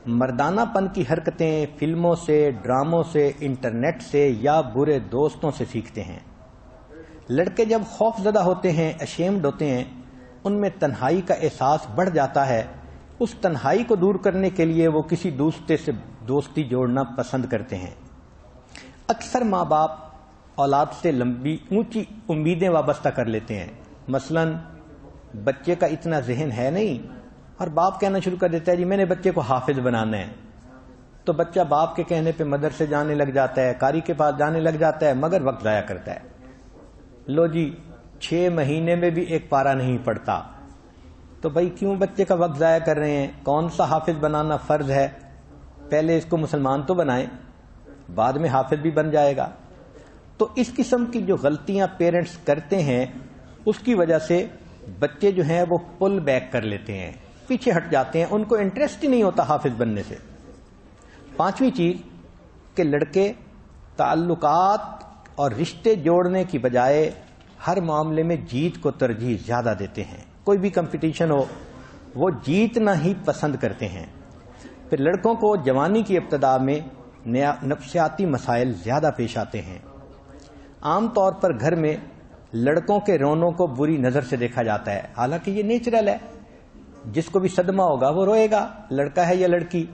مردانہ پن کی حرکتیں فلموں سے، ڈراموں سے، انٹرنیٹ سے یا برے دوستوں سے سیکھتے ہیں۔ لڑکے جب خوف زدہ ہوتے ہیں، اشیمڈ ہوتے ہیں، ان میں تنہائی کا احساس بڑھ جاتا ہے۔ اس تنہائی کو دور کرنے کے لیے وہ کسی دوسرے سے دوستی جوڑنا پسند کرتے ہیں۔ اکثر ماں باپ اولاد سے لمبی اونچی امیدیں وابستہ کر لیتے ہیں۔ مثلا بچے کا اتنا ذہن ہے نہیں، اور باپ کہنا شروع کر دیتا ہے جی میں نے بچے کو حافظ بنانا ہے، تو بچہ باپ کے کہنے پہ مدرسے جانے لگ جاتا ہے، قاری کے پاس جانے لگ جاتا ہے، مگر وقت ضائع کرتا ہے۔ لو جی 6 مہینے میں بھی ایک پارہ نہیں پڑتا، تو بھائی کیوں بچے کا وقت ضائع کر رہے ہیں؟ کون سا حافظ بنانا فرض ہے؟ پہلے اس کو مسلمان تو بنائیں، بعد میں حافظ بھی بن جائے گا۔ تو اس قسم کی جو غلطیاں پیرنٹس کرتے ہیں، اس کی وجہ سے بچے جو ہیں وہ پل بیک کر لیتے ہیں، پیچھے ہٹ جاتے ہیں، ان کو انٹرسٹ ہی نہیں ہوتا حافظ بننے سے۔ 5ویں چیز کہ لڑکے تعلقات اور رشتے جوڑنے کی بجائے ہر معاملے میں جیت کو ترجیح زیادہ دیتے ہیں۔ کوئی بھی کمپٹیشن ہو وہ جیتنا ہی پسند کرتے ہیں۔ پھر لڑکوں کو جوانی کی ابتدا میں نفسیاتی مسائل زیادہ پیش آتے ہیں۔ عام طور پر گھر میں لڑکوں کے رونوں کو بری نظر سے دیکھا جاتا ہے، حالانکہ یہ نیچرل ہے۔ جس کو بھی صدمہ ہوگا وہ روئے گا، لڑکا ہے یا لڑکی،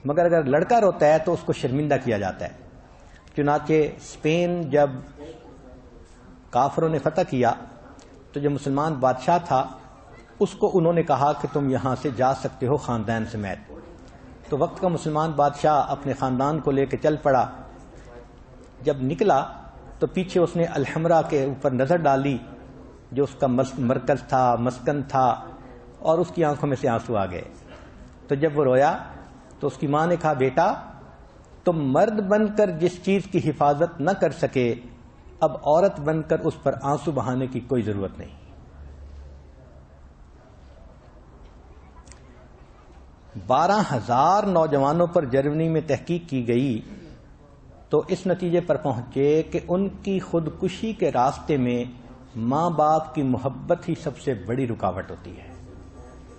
مگر اگر لڑکا روتا ہے تو اس کو شرمندہ کیا جاتا ہے۔ چنانچہ اسپین جب کافروں نے فتح کیا تو جو مسلمان بادشاہ تھا اس کو انہوں نے کہا کہ تم یہاں سے جا سکتے ہو خاندان سمیت۔ تو وقت کا مسلمان بادشاہ اپنے خاندان کو لے کے چل پڑا۔ جب نکلا تو پیچھے اس نے الحمرا کے اوپر نظر ڈالی جو اس کا مرکز تھا، مسکن تھا، اور اس کی آنکھوں میں سے آنسو آ گئے۔ تو جب وہ رویا تو اس کی ماں نے کہا بیٹا تم مرد بن کر جس چیز کی حفاظت نہ کر سکے، اب عورت بن کر اس پر آنسو بہانے کی کوئی ضرورت نہیں۔ 12,000 نوجوانوں پر جرمنی میں تحقیق کی گئی تو اس نتیجے پر پہنچے کہ ان کی خودکشی کے راستے میں ماں باپ کی محبت ہی سب سے بڑی رکاوٹ ہوتی ہے۔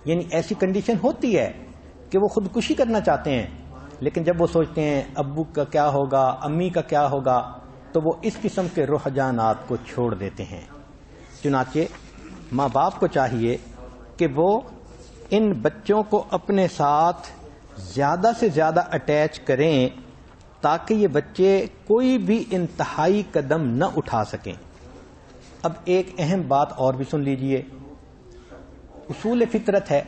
یعنی ایسی کنڈیشن ہوتی ہے کہ وہ خودکشی کرنا چاہتے ہیں، لیکن جب وہ سوچتے ہیں ابو کا کیا ہوگا، امی کا کیا ہوگا، تو وہ اس قسم کے رجحانات کو چھوڑ دیتے ہیں۔ چنانچہ ماں باپ کو چاہیے کہ وہ ان بچوں کو اپنے ساتھ زیادہ سے زیادہ اٹیچ کریں تاکہ یہ بچے کوئی بھی انتہائی قدم نہ اٹھا سکیں۔ اب ایک اہم بات اور بھی سن لیجئے۔ اصول فطرت ہے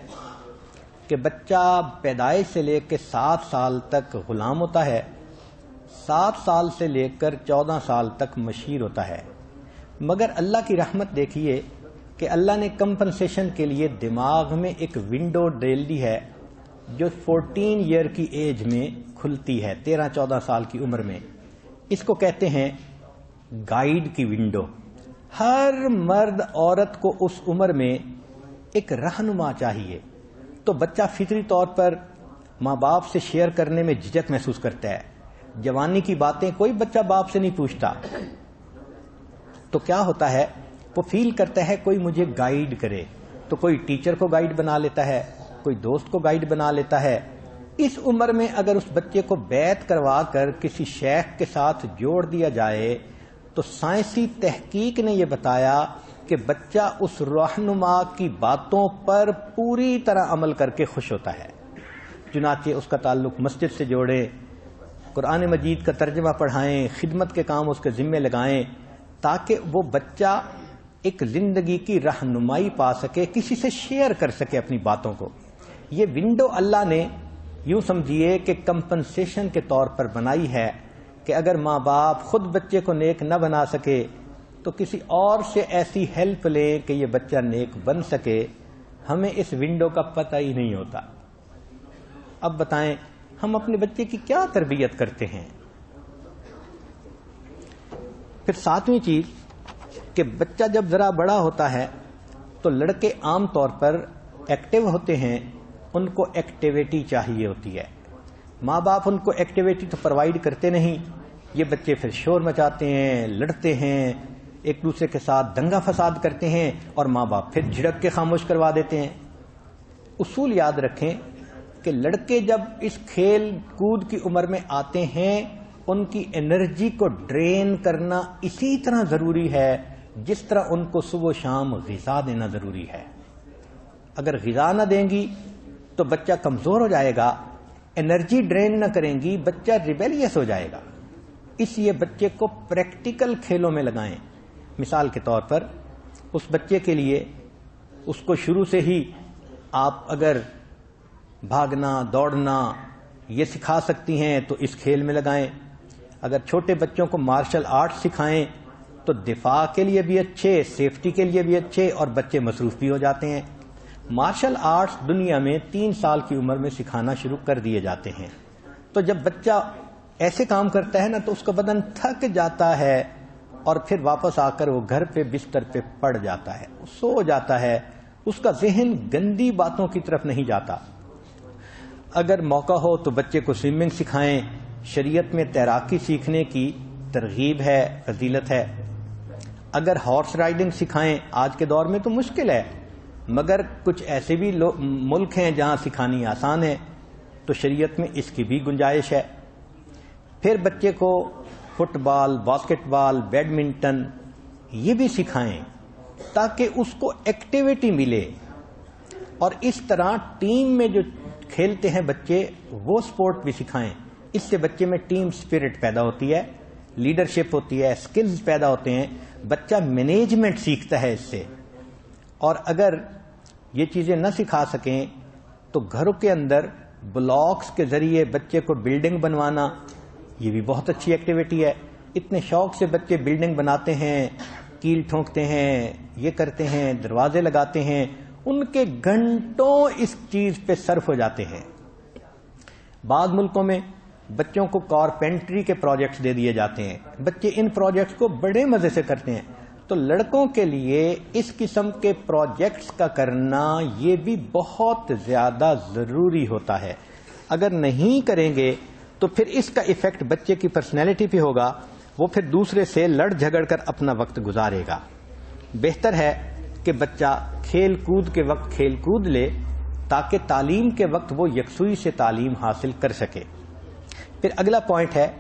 کہ بچہ پیدائش سے لے کے 7 سال تک غلام ہوتا ہے، 7 سال سے لے کر 14 سال تک مشیر ہوتا ہے۔ مگر اللہ کی رحمت دیکھیے کہ اللہ نے کمپنسیشن کے لیے دماغ میں ایک ونڈو ڈال دی ہے جو 14 ایئر کی ایج میں کھلتی ہے، 13-14 سال کی عمر میں۔ اس کو کہتے ہیں گائیڈ کی ونڈو۔ ہر مرد عورت کو اس عمر میں ایک رہنما چاہیے. تو بچہ فطری طور پر ماں باپ سے شیئر کرنے میں جھجک محسوس کرتا ہے. جوانی کی باتیں کوئی بچہ باپ سے نہیں پوچھتا. تو کیا ہوتا ہے، وہ فیل کرتا ہے کوئی مجھے گائیڈ کرے. تو کوئی ٹیچر کو گائیڈ بنا لیتا ہے، کوئی دوست کو گائیڈ بنا لیتا ہے. اس عمر میں اگر اس بچے کو بیعت کروا کر کسی شیخ کے ساتھ جوڑ دیا جائے تو سائنسی تحقیق نے یہ بتایا کہ بچہ اس رہنما کی باتوں پر پوری طرح عمل کر کے خوش ہوتا ہے. چنانچہ اس کا تعلق مسجد سے جوڑیں، قرآن مجید کا ترجمہ پڑھائیں، خدمت کے کام اس کے ذمے لگائیں، تاکہ وہ بچہ ایک زندگی کی رہنمائی پا سکے، کسی سے شیئر کر سکے اپنی باتوں کو. یہ ونڈو اللہ نے یوں سمجھیے کہ کمپنسیشن کے طور پر بنائی ہے کہ اگر ماں باپ خود بچے کو نیک نہ بنا سکے تو کسی اور سے ایسی ہیلپ لیں کہ یہ بچہ نیک بن سکے. ہمیں اس ونڈو کا پتہ ہی نہیں ہوتا. اب بتائیں ہم اپنے بچے کی کیا تربیت کرتے ہیں؟ پھر ساتویں چیز کہ بچہ جب ذرا بڑا ہوتا ہے تو لڑکے عام طور پر ایکٹیو ہوتے ہیں، ان کو ایکٹیویٹی چاہیے ہوتی ہے. ماں باپ ان کو ایکٹیویٹی تو پرووائڈ کرتے نہیں. یہ بچے پھر شور مچاتے ہیں، لڑتے ہیں، ایک دوسرے کے ساتھ دنگا فساد کرتے ہیں اور ماں باپ پھر جھڑک کے خاموش کروا دیتے ہیں. اصول یاد رکھیں کہ لڑکے جب اس کھیل کود کی عمر میں آتے ہیں ان کی انرجی کو ڈرین کرنا اسی طرح ضروری ہے جس طرح ان کو صبح و شام غذا دینا ضروری ہے. اگر غذا نہ دیں گی تو بچہ کمزور ہو جائے گا. انرجی ڈرین نہ کریں گی بچہ ریبیلیس ہو جائے گا. اس لیے بچے کو پریکٹیکل کھیلوں میں لگائیں. مثال کے طور پر اس بچے کے لیے اس کو شروع سے ہی آپ اگر بھاگنا دوڑنا یہ سکھا سکتی ہیں تو اس کھیل میں لگائیں. اگر چھوٹے بچوں کو مارشل آرٹ سکھائیں تو دفاع کے لیے بھی اچھے، سیفٹی کے لیے بھی اچھے، اور بچے مصروف بھی ہو جاتے ہیں. مارشل آرٹس دنیا میں 3 سال کی عمر میں سکھانا شروع کر دیے جاتے ہیں. تو جب بچہ ایسے کام کرتا ہے نا تو اس کا بدن تھک جاتا ہے اور پھر واپس آ کر وہ گھر پہ بستر پہ پڑ جاتا ہے، سو جاتا ہے. اس کا ذہن گندی باتوں کی طرف نہیں جاتا. اگر موقع ہو تو بچے کو سوئمنگ سکھائیں. شریعت میں تیراکی سیکھنے کی ترغیب ہے، فضیلت ہے. اگر ہارس رائڈنگ سکھائیں، آج کے دور میں تو مشکل ہے مگر کچھ ایسے بھی ملک ہیں جہاں سکھانی آسان ہے تو شریعت میں اس کی بھی گنجائش ہے. پھر بچے کو فٹ بال، باسکٹ بال، بیڈمنٹن یہ بھی سکھائیں تاکہ اس کو ایکٹیویٹی ملے. اور اس طرح ٹیم میں جو کھیلتے ہیں بچے وہ سپورٹ بھی سکھائیں. اس سے بچے میں ٹیم سپرٹ پیدا ہوتی ہے، لیڈرشپ ہوتی ہے، سکلز پیدا ہوتے ہیں، بچہ مینجمنٹ سیکھتا ہے اس سے. اور اگر یہ چیزیں نہ سکھا سکیں تو گھروں کے اندر بلاکس کے ذریعے بچے کو بلڈنگ بنوانا یہ بھی بہت اچھی ایکٹیویٹی ہے. اتنے شوق سے بچے بلڈنگ بناتے ہیں، کیل ٹھونکتے ہیں، یہ کرتے ہیں، دروازے لگاتے ہیں، ان کے گھنٹوں اس چیز پہ صرف ہو جاتے ہیں. بعض ملکوں میں بچوں کو کارپینٹری کے پروجیکٹس دے دیے جاتے ہیں، بچے ان پروجیکٹس کو بڑے مزے سے کرتے ہیں. تو لڑکوں کے لیے اس قسم کے پروجیکٹس کا کرنا یہ بھی بہت زیادہ ضروری ہوتا ہے. اگر نہیں کریں گے تو پھر اس کا ایفیکٹ بچے کی پرسنالٹی پہ ہوگا، وہ پھر دوسرے سے لڑ جھگڑ کر اپنا وقت گزارے گا. بہتر ہے کہ بچہ کھیل کود کے وقت کھیل کود لے تاکہ تعلیم کے وقت وہ یکسوئی سے تعلیم حاصل کر سکے. پھر اگلا پوائنٹ ہے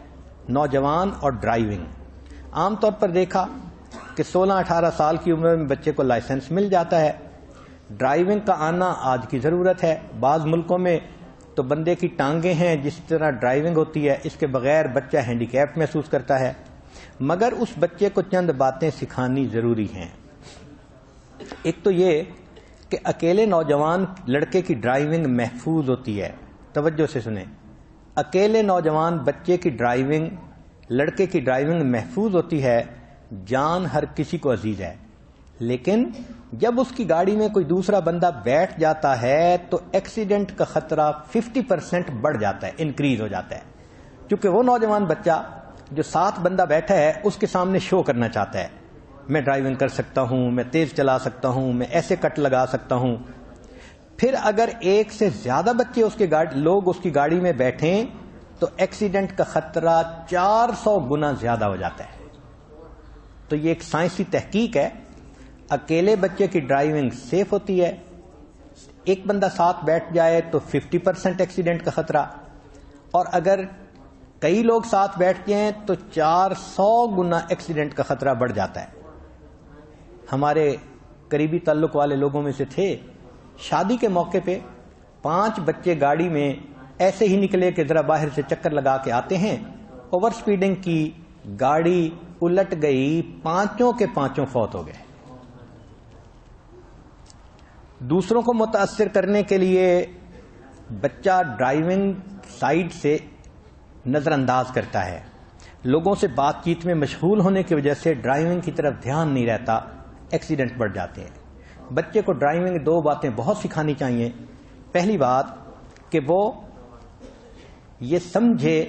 نوجوان اور ڈرائیونگ. عام طور پر دیکھا کہ 16-18 سال کی عمر میں بچے کو لائسنس مل جاتا ہے. ڈرائیونگ کا آنا آج کی ضرورت ہے. بعض ملکوں میں تو بندے کی ٹانگیں ہیں، جس طرح ڈرائیونگ ہوتی ہے اس کے بغیر بچہ ہینڈی کیپ محسوس کرتا ہے. مگر اس بچے کو چند باتیں سکھانی ضروری ہیں. ایک تو یہ کہ اکیلے نوجوان لڑکے کی ڈرائیونگ محفوظ ہوتی ہے. توجہ سے سنیں، اکیلے نوجوان بچے کی ڈرائیونگ، لڑکے کی ڈرائیونگ محفوظ ہوتی ہے. جان ہر کسی کو عزیز ہے، لیکن جب اس کی گاڑی میں کوئی دوسرا بندہ بیٹھ جاتا ہے تو ایکسیڈنٹ کا خطرہ 50% بڑھ جاتا ہے، انکریز ہو جاتا ہے. کیونکہ وہ نوجوان بچہ جو ساتھ بندہ بیٹھا ہے اس کے سامنے شو کرنا چاہتا ہے میں ڈرائیونگ کر سکتا ہوں، میں تیز چلا سکتا ہوں، میں ایسے کٹ لگا سکتا ہوں. پھر اگر ایک سے زیادہ بچے لوگ اس کی گاڑی میں بیٹھیں تو ایکسیڈنٹ کا خطرہ 400 گنا زیادہ ہو جاتا ہے. تو یہ ایک سائنسی تحقیق ہے. اکیلے بچے کی ڈرائیونگ سیف ہوتی ہے، ایک بندہ ساتھ بیٹھ جائے تو 50% ایکسیڈنٹ کا خطرہ، اور اگر کئی لوگ ساتھ بیٹھ جائیں تو 400 گنا ایکسیڈنٹ کا خطرہ بڑھ جاتا ہے. ہمارے قریبی تعلق والے لوگوں میں سے تھے، شادی کے موقع پہ 5 بچے گاڑی میں ایسے ہی نکلے کہ ذرا باہر سے چکر لگا کے آتے ہیں، اوور سپیڈنگ کی، گاڑی الٹ گئی، 5 کے 5 فوت ہو گئے. دوسروں کو متاثر کرنے کے لیے بچہ ڈرائیونگ سائیڈ سے نظر انداز کرتا ہے. لوگوں سے بات چیت میں مشغول ہونے کی وجہ سے ڈرائیونگ کی طرف دھیان نہیں رہتا، ایکسیڈنٹ بڑھ جاتے ہیں. بچے کو ڈرائیونگ 2 باتیں بہت سکھانی چاہیے. پہلی بات کہ وہ یہ سمجھے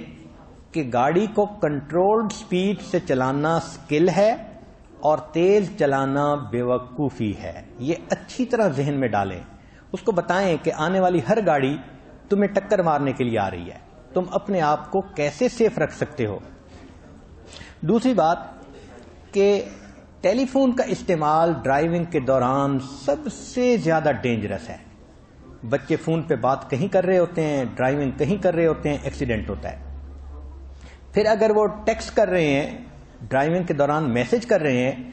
کہ گاڑی کو کنٹرولڈ سپیڈ سے چلانا سکل ہے اور تیز چلانا بیوقوفی ہے. یہ اچھی طرح ذہن میں ڈالیں. اس کو بتائیں کہ آنے والی ہر گاڑی تمہیں ٹکر مارنے کے لیے آ رہی ہے، تم اپنے آپ کو کیسے سیف رکھ سکتے ہو. دوسری بات کہ ٹیلی فون کا استعمال ڈرائیونگ کے دوران سب سے زیادہ ڈینجرس ہے. بچے فون پہ بات کہیں کر رہے ہوتے ہیں، ڈرائیونگ کہیں کر رہے ہوتے ہیں، ایکسیڈنٹ ہوتا ہے. پھر اگر وہ ٹیکسٹ کر رہے ہیں، ڈرائیونگ کے دوران میسج کر رہے ہیں،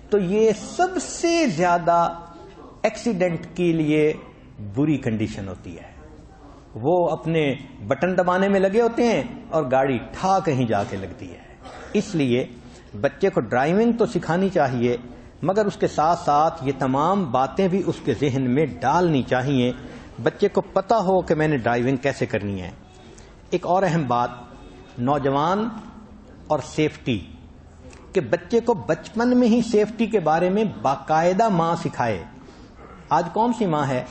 تو یہ سب سے زیادہ ایکسیڈنٹ کے لیے بری کنڈیشن ہوتی ہے. وہ اپنے بٹن دبانے میں لگے ہوتے ہیں اور گاڑی ٹھا کہیں جا کے لگتی ہے. اس لیے بچے کو ڈرائیونگ تو سکھانی چاہیے، مگر اس کے ساتھ ساتھ یہ تمام باتیں بھی اس کے ذہن میں ڈالنی چاہیے. بچے کو پتہ ہو کہ میں نے ڈرائیونگ کیسے کرنی ہے. ایک اور اہم بات نوجوان اور سیفٹی، کہ بچے کو بچپن میں ہی سیفٹی کے بارے میں باقاعدہ ماں سکھائے. آج کون سی ماں ہے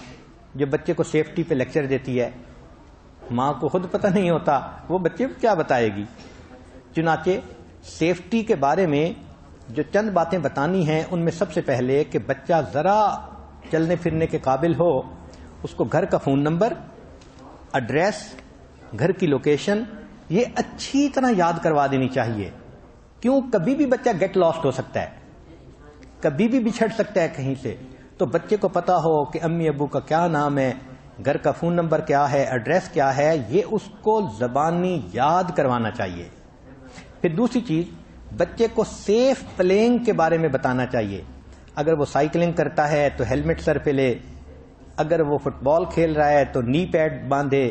جو بچے کو سیفٹی پہ لیکچر دیتی ہے؟ ماں کو خود پتہ نہیں ہوتا، وہ بچے کو کیا بتائے گی. چنانچہ سیفٹی کے بارے میں جو چند باتیں بتانی ہیں، ان میں سب سے پہلے کہ بچہ ذرا چلنے پھرنے کے قابل ہو، اس کو گھر کا فون نمبر، ایڈریس، گھر کی لوکیشن یہ اچھی طرح یاد کروا دینی چاہیے. کیوں؟ کبھی بھی بچہ گیٹ لاسٹ ہو سکتا ہے، کبھی بھی بچھڑ سکتا ہے کہیں سے. تو بچے کو پتا ہو کہ امی ابو کا کیا نام ہے، گھر کا فون نمبر کیا ہے، ایڈریس کیا ہے، یہ اس کو زبانی یاد کروانا چاہیے. پھر دوسری چیز، بچے کو سیف پلینگ کے بارے میں بتانا چاہیے. اگر وہ سائیکلنگ کرتا ہے تو ہیلمٹ سر پہ لے، اگر وہ فٹ بال کھیل رہا ہے تو نی پیڈ باندھے،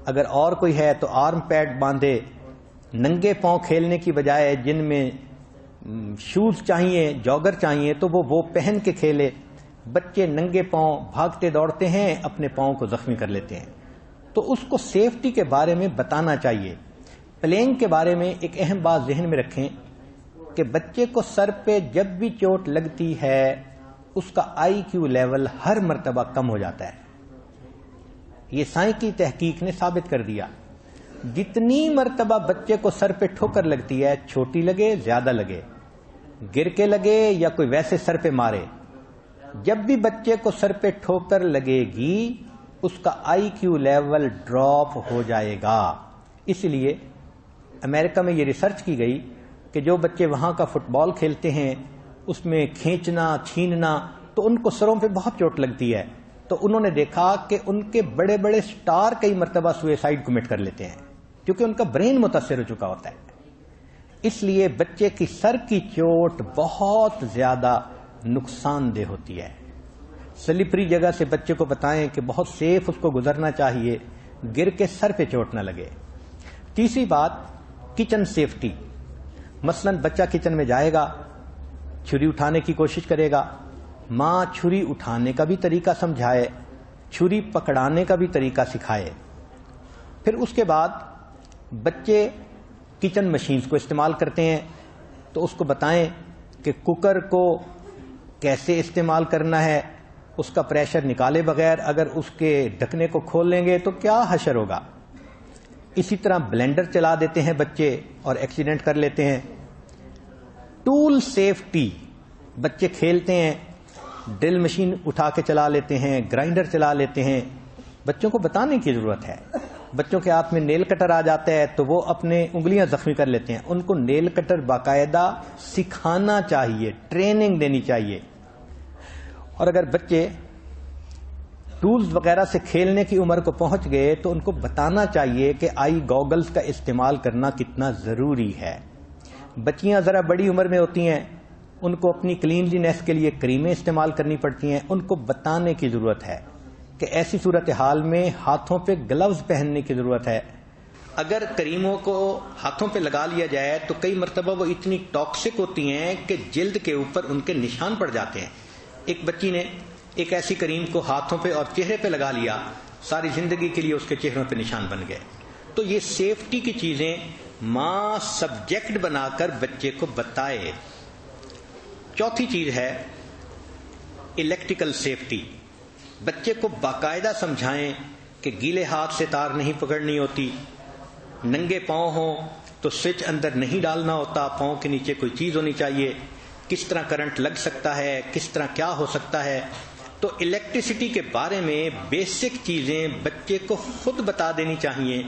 اگر اور کوئی ہے تو آرم پیڈ باندھے. ننگے پاؤں کھیلنے کی بجائے جن میں شوز چاہیے، جاگر چاہیے، تو وہ پہن کے کھیلے. بچے ننگے پاؤں بھاگتے دوڑتے ہیں، اپنے پاؤں کو زخمی کر لیتے ہیں. تو اس کو سیفٹی کے بارے میں بتانا چاہیے. پلینگ کے بارے میں ایک اہم بات ذہن میں رکھیں کہ بچے کو سر پہ جب بھی چوٹ لگتی ہے اس کا آئی کیو لیول ہر مرتبہ کم ہو جاتا ہے. یہ سائنس کی تحقیق نے ثابت کر دیا. جتنی مرتبہ بچے کو سر پہ ٹھوکر لگتی ہے، چھوٹی لگے زیادہ لگے، گر کے لگے یا کوئی ویسے سر پہ مارے، جب بھی بچے کو سر پہ ٹھوکر لگے گی اس کا آئی کیو لیول ڈراپ ہو جائے گا. اس لیے امریکہ میں یہ ریسرچ کی گئی کہ جو بچے وہاں کا فٹ بال کھیلتے ہیں اس میں کھینچنا چھیننا تو ان کو سروں پہ بہت چوٹ لگتی ہے. تو انہوں نے دیکھا کہ ان کے بڑے بڑے سٹار کئی مرتبہ سوئسائڈ کمٹ کر لیتے ہیں کیونکہ ان کا برین متاثر ہو چکا ہوتا ہے. اس لیے بچے کی سر کی چوٹ بہت زیادہ نقصان دہ ہوتی ہے. سلپری جگہ سے بچے کو بتائیں کہ بہت سیف اس کو گزرنا چاہیے، گر کے سر پہ چوٹ نہ لگے. تیسری بات کچن سیفٹی. مثلا بچہ کچن میں جائے گا، چھری اٹھانے کی کوشش کرے گا، ماں چھری اٹھانے کا بھی طریقہ سمجھائے، چھری پکڑانے کا بھی طریقہ سکھائے. پھر اس کے بعد بچے کچن مشینز کو استعمال کرتے ہیں تو اس کو بتائیں کہ کوکر کو کیسے استعمال کرنا ہے، اس کا پریشر نکالے بغیر اگر اس کے ڈھکنے کو کھول لیں گے تو کیا حشر ہوگا. اسی طرح بلینڈر چلا دیتے ہیں بچے اور ایکسیڈنٹ کر لیتے ہیں. ٹول سیفٹی بچے کھیلتے ہیں، ڈرل مشین اٹھا کے چلا لیتے ہیں، گرائنڈر چلا لیتے ہیں. بچوں کو بتانے کی ضرورت ہے. بچوں کے ہاتھ میں نیل کٹر آ جاتا ہے تو وہ اپنے انگلیاں زخمی کر لیتے ہیں. ان کو نیل کٹر باقاعدہ سکھانا چاہیے، ٹریننگ دینی چاہیے. اور اگر بچے ٹولز وغیرہ سے کھیلنے کی عمر کو پہنچ گئے تو ان کو بتانا چاہیے کہ آئی گوگلز کا استعمال کرنا کتنا ضروری ہے. بچیاں ذرا بڑی عمر میں ہوتی ہیں، ان کو اپنی کلینلینس کے لیے کریمیں استعمال کرنی پڑتی ہیں. ان کو بتانے کی ضرورت ہے کہ ایسی صورتحال میں ہاتھوں پہ گلوز پہننے کی ضرورت ہے. اگر کریموں کو ہاتھوں پہ لگا لیا جائے تو کئی مرتبہ وہ اتنی ٹاکسک ہوتی ہیں کہ جلد کے اوپر ان کے نشان پڑ جاتے ہیں. ایک بچی نے ایک ایسی کریم کو ہاتھوں پہ اور چہرے پہ لگا لیا، ساری زندگی کے لیے اس کے چہروں پہ نشان بن گئے. تو یہ سیفٹی کی چیزیں ماں سبجیکٹ بنا کر بچے کو بتائے. چوتھی چیز ہے الیکٹریکل سیفٹی. بچے کو باقاعدہ سمجھائیں کہ گیلے ہاتھ سے تار نہیں پکڑنی ہوتی، ننگے پاؤں ہوں تو سوئچ اندر نہیں ڈالنا ہوتا، پاؤں کے نیچے کوئی چیز ہونی چاہیے، کس طرح کرنٹ لگ سکتا ہے، کس طرح کیا ہو سکتا ہے. تو الیکٹریسٹی کے بارے میں بیسک چیزیں بچے کو خود بتا دینی چاہیے.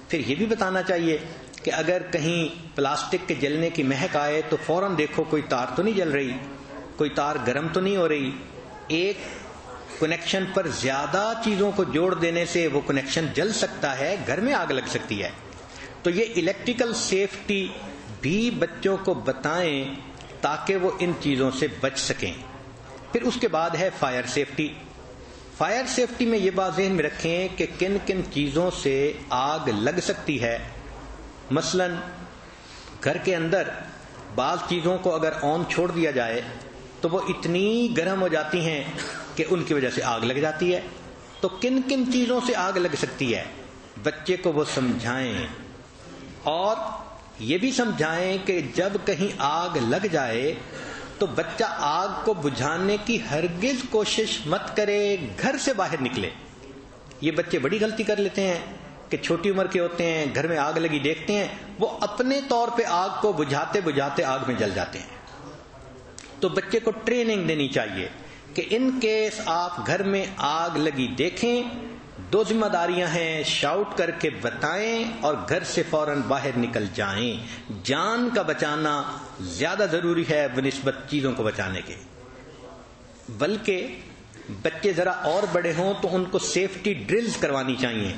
پھر یہ بھی بتانا چاہیے کہ اگر کہیں پلاسٹک کے جلنے کی مہک آئے تو فوراً دیکھو کوئی تار تو نہیں جل رہی، کوئی تار گرم تو نہیں ہو رہی. ایک کنیکشن پر زیادہ چیزوں کو جوڑ دینے سے وہ کنیکشن جل سکتا ہے، گھر میں آگ لگ سکتی ہے. تو یہ الیکٹریکل سیفٹی بھی بچوں کو بتائیں تاکہ وہ ان چیزوں سے بچ سکیں. پھر اس کے بعد ہے فائر سیفٹی. فائر سیفٹی میں یہ بات ذہن میں رکھیں کہ کن کن چیزوں سے آگ لگ سکتی ہے. مثلا گھر کے اندر بعض چیزوں کو اگر آن چھوڑ دیا جائے تو وہ اتنی گرم ہو جاتی ہیں کہ ان کی وجہ سے آگ لگ جاتی ہے. تو کن کن چیزوں سے آگ لگ سکتی ہے بچے کو وہ سمجھائیں، اور یہ بھی سمجھائیں کہ جب کہیں آگ لگ جائے تو بچہ آگ کو بجھانے کی ہرگز کوشش مت کرے، گھر سے باہر نکلے. یہ بچے بڑی غلطی کر لیتے ہیں کہ چھوٹی عمر کے ہوتے ہیں، گھر میں آگ لگی دیکھتے ہیں، وہ اپنے طور پہ آگ کو بجھاتے بجھاتے آگ میں جل جاتے ہیں. تو بچے کو ٹریننگ دینی چاہیے کہ ان کیس آپ گھر میں آگ لگی دیکھیں، دو ذمہ داریاں ہیں، شاؤٹ کر کے بتائیں اور گھر سے فوراً باہر نکل جائیں. جان کا بچانا زیادہ ضروری ہے بنسبت چیزوں کو بچانے کے. بلکہ بچے ذرا اور بڑے ہوں تو ان کو سیفٹی ڈرلز کروانی چاہیے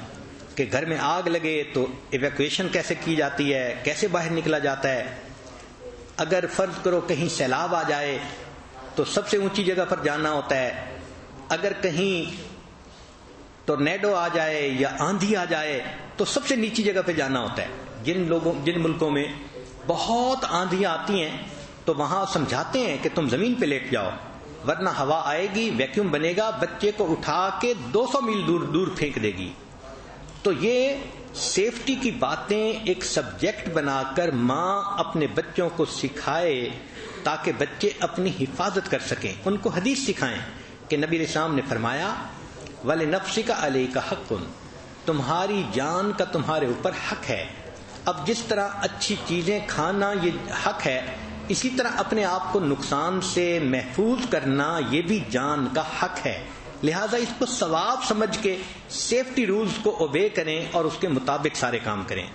کہ گھر میں آگ لگے تو ایویکویشن کیسے کی جاتی ہے، کیسے باہر نکلا جاتا ہے. اگر فرض کرو کہیں سیلاب آ جائے تو سب سے اونچی جگہ پر جانا ہوتا ہے. اگر کہیں ٹورنیڈو آ جائے یا آندھی آ جائے تو سب سے نیچی جگہ پہ جانا ہوتا ہے. جن ملکوں میں بہت آندھیاں آتی ہیں تو وہاں سمجھاتے ہیں کہ تم زمین پہ لیٹ جاؤ ورنہ ہوا آئے گی، ویکیوم بنے گا، بچے کو اٹھا کے 200 میل دور پھینک دے گی. تو یہ سیفٹی کی باتیں ایک سبجیکٹ بنا کر ماں اپنے بچوں کو سکھائے تاکہ بچے اپنی حفاظت کر سکیں. ان کو حدیث سکھائیں کہ نبی علیہ السلام نے فرمایا وَلِنَفْسِكَ عَلَيْكَ حَقٌّ، تمہاری جان کا تمہارے اوپر حق ہے. اب جس طرح اچھی چیزیں کھانا یہ حق ہے، اسی طرح اپنے آپ کو نقصان سے محفوظ کرنا یہ بھی جان کا حق ہے. لہٰذا اس کو ثواب سمجھ کے سیفٹی رولز کو اوبے کریں اور اس کے مطابق سارے کام کریں.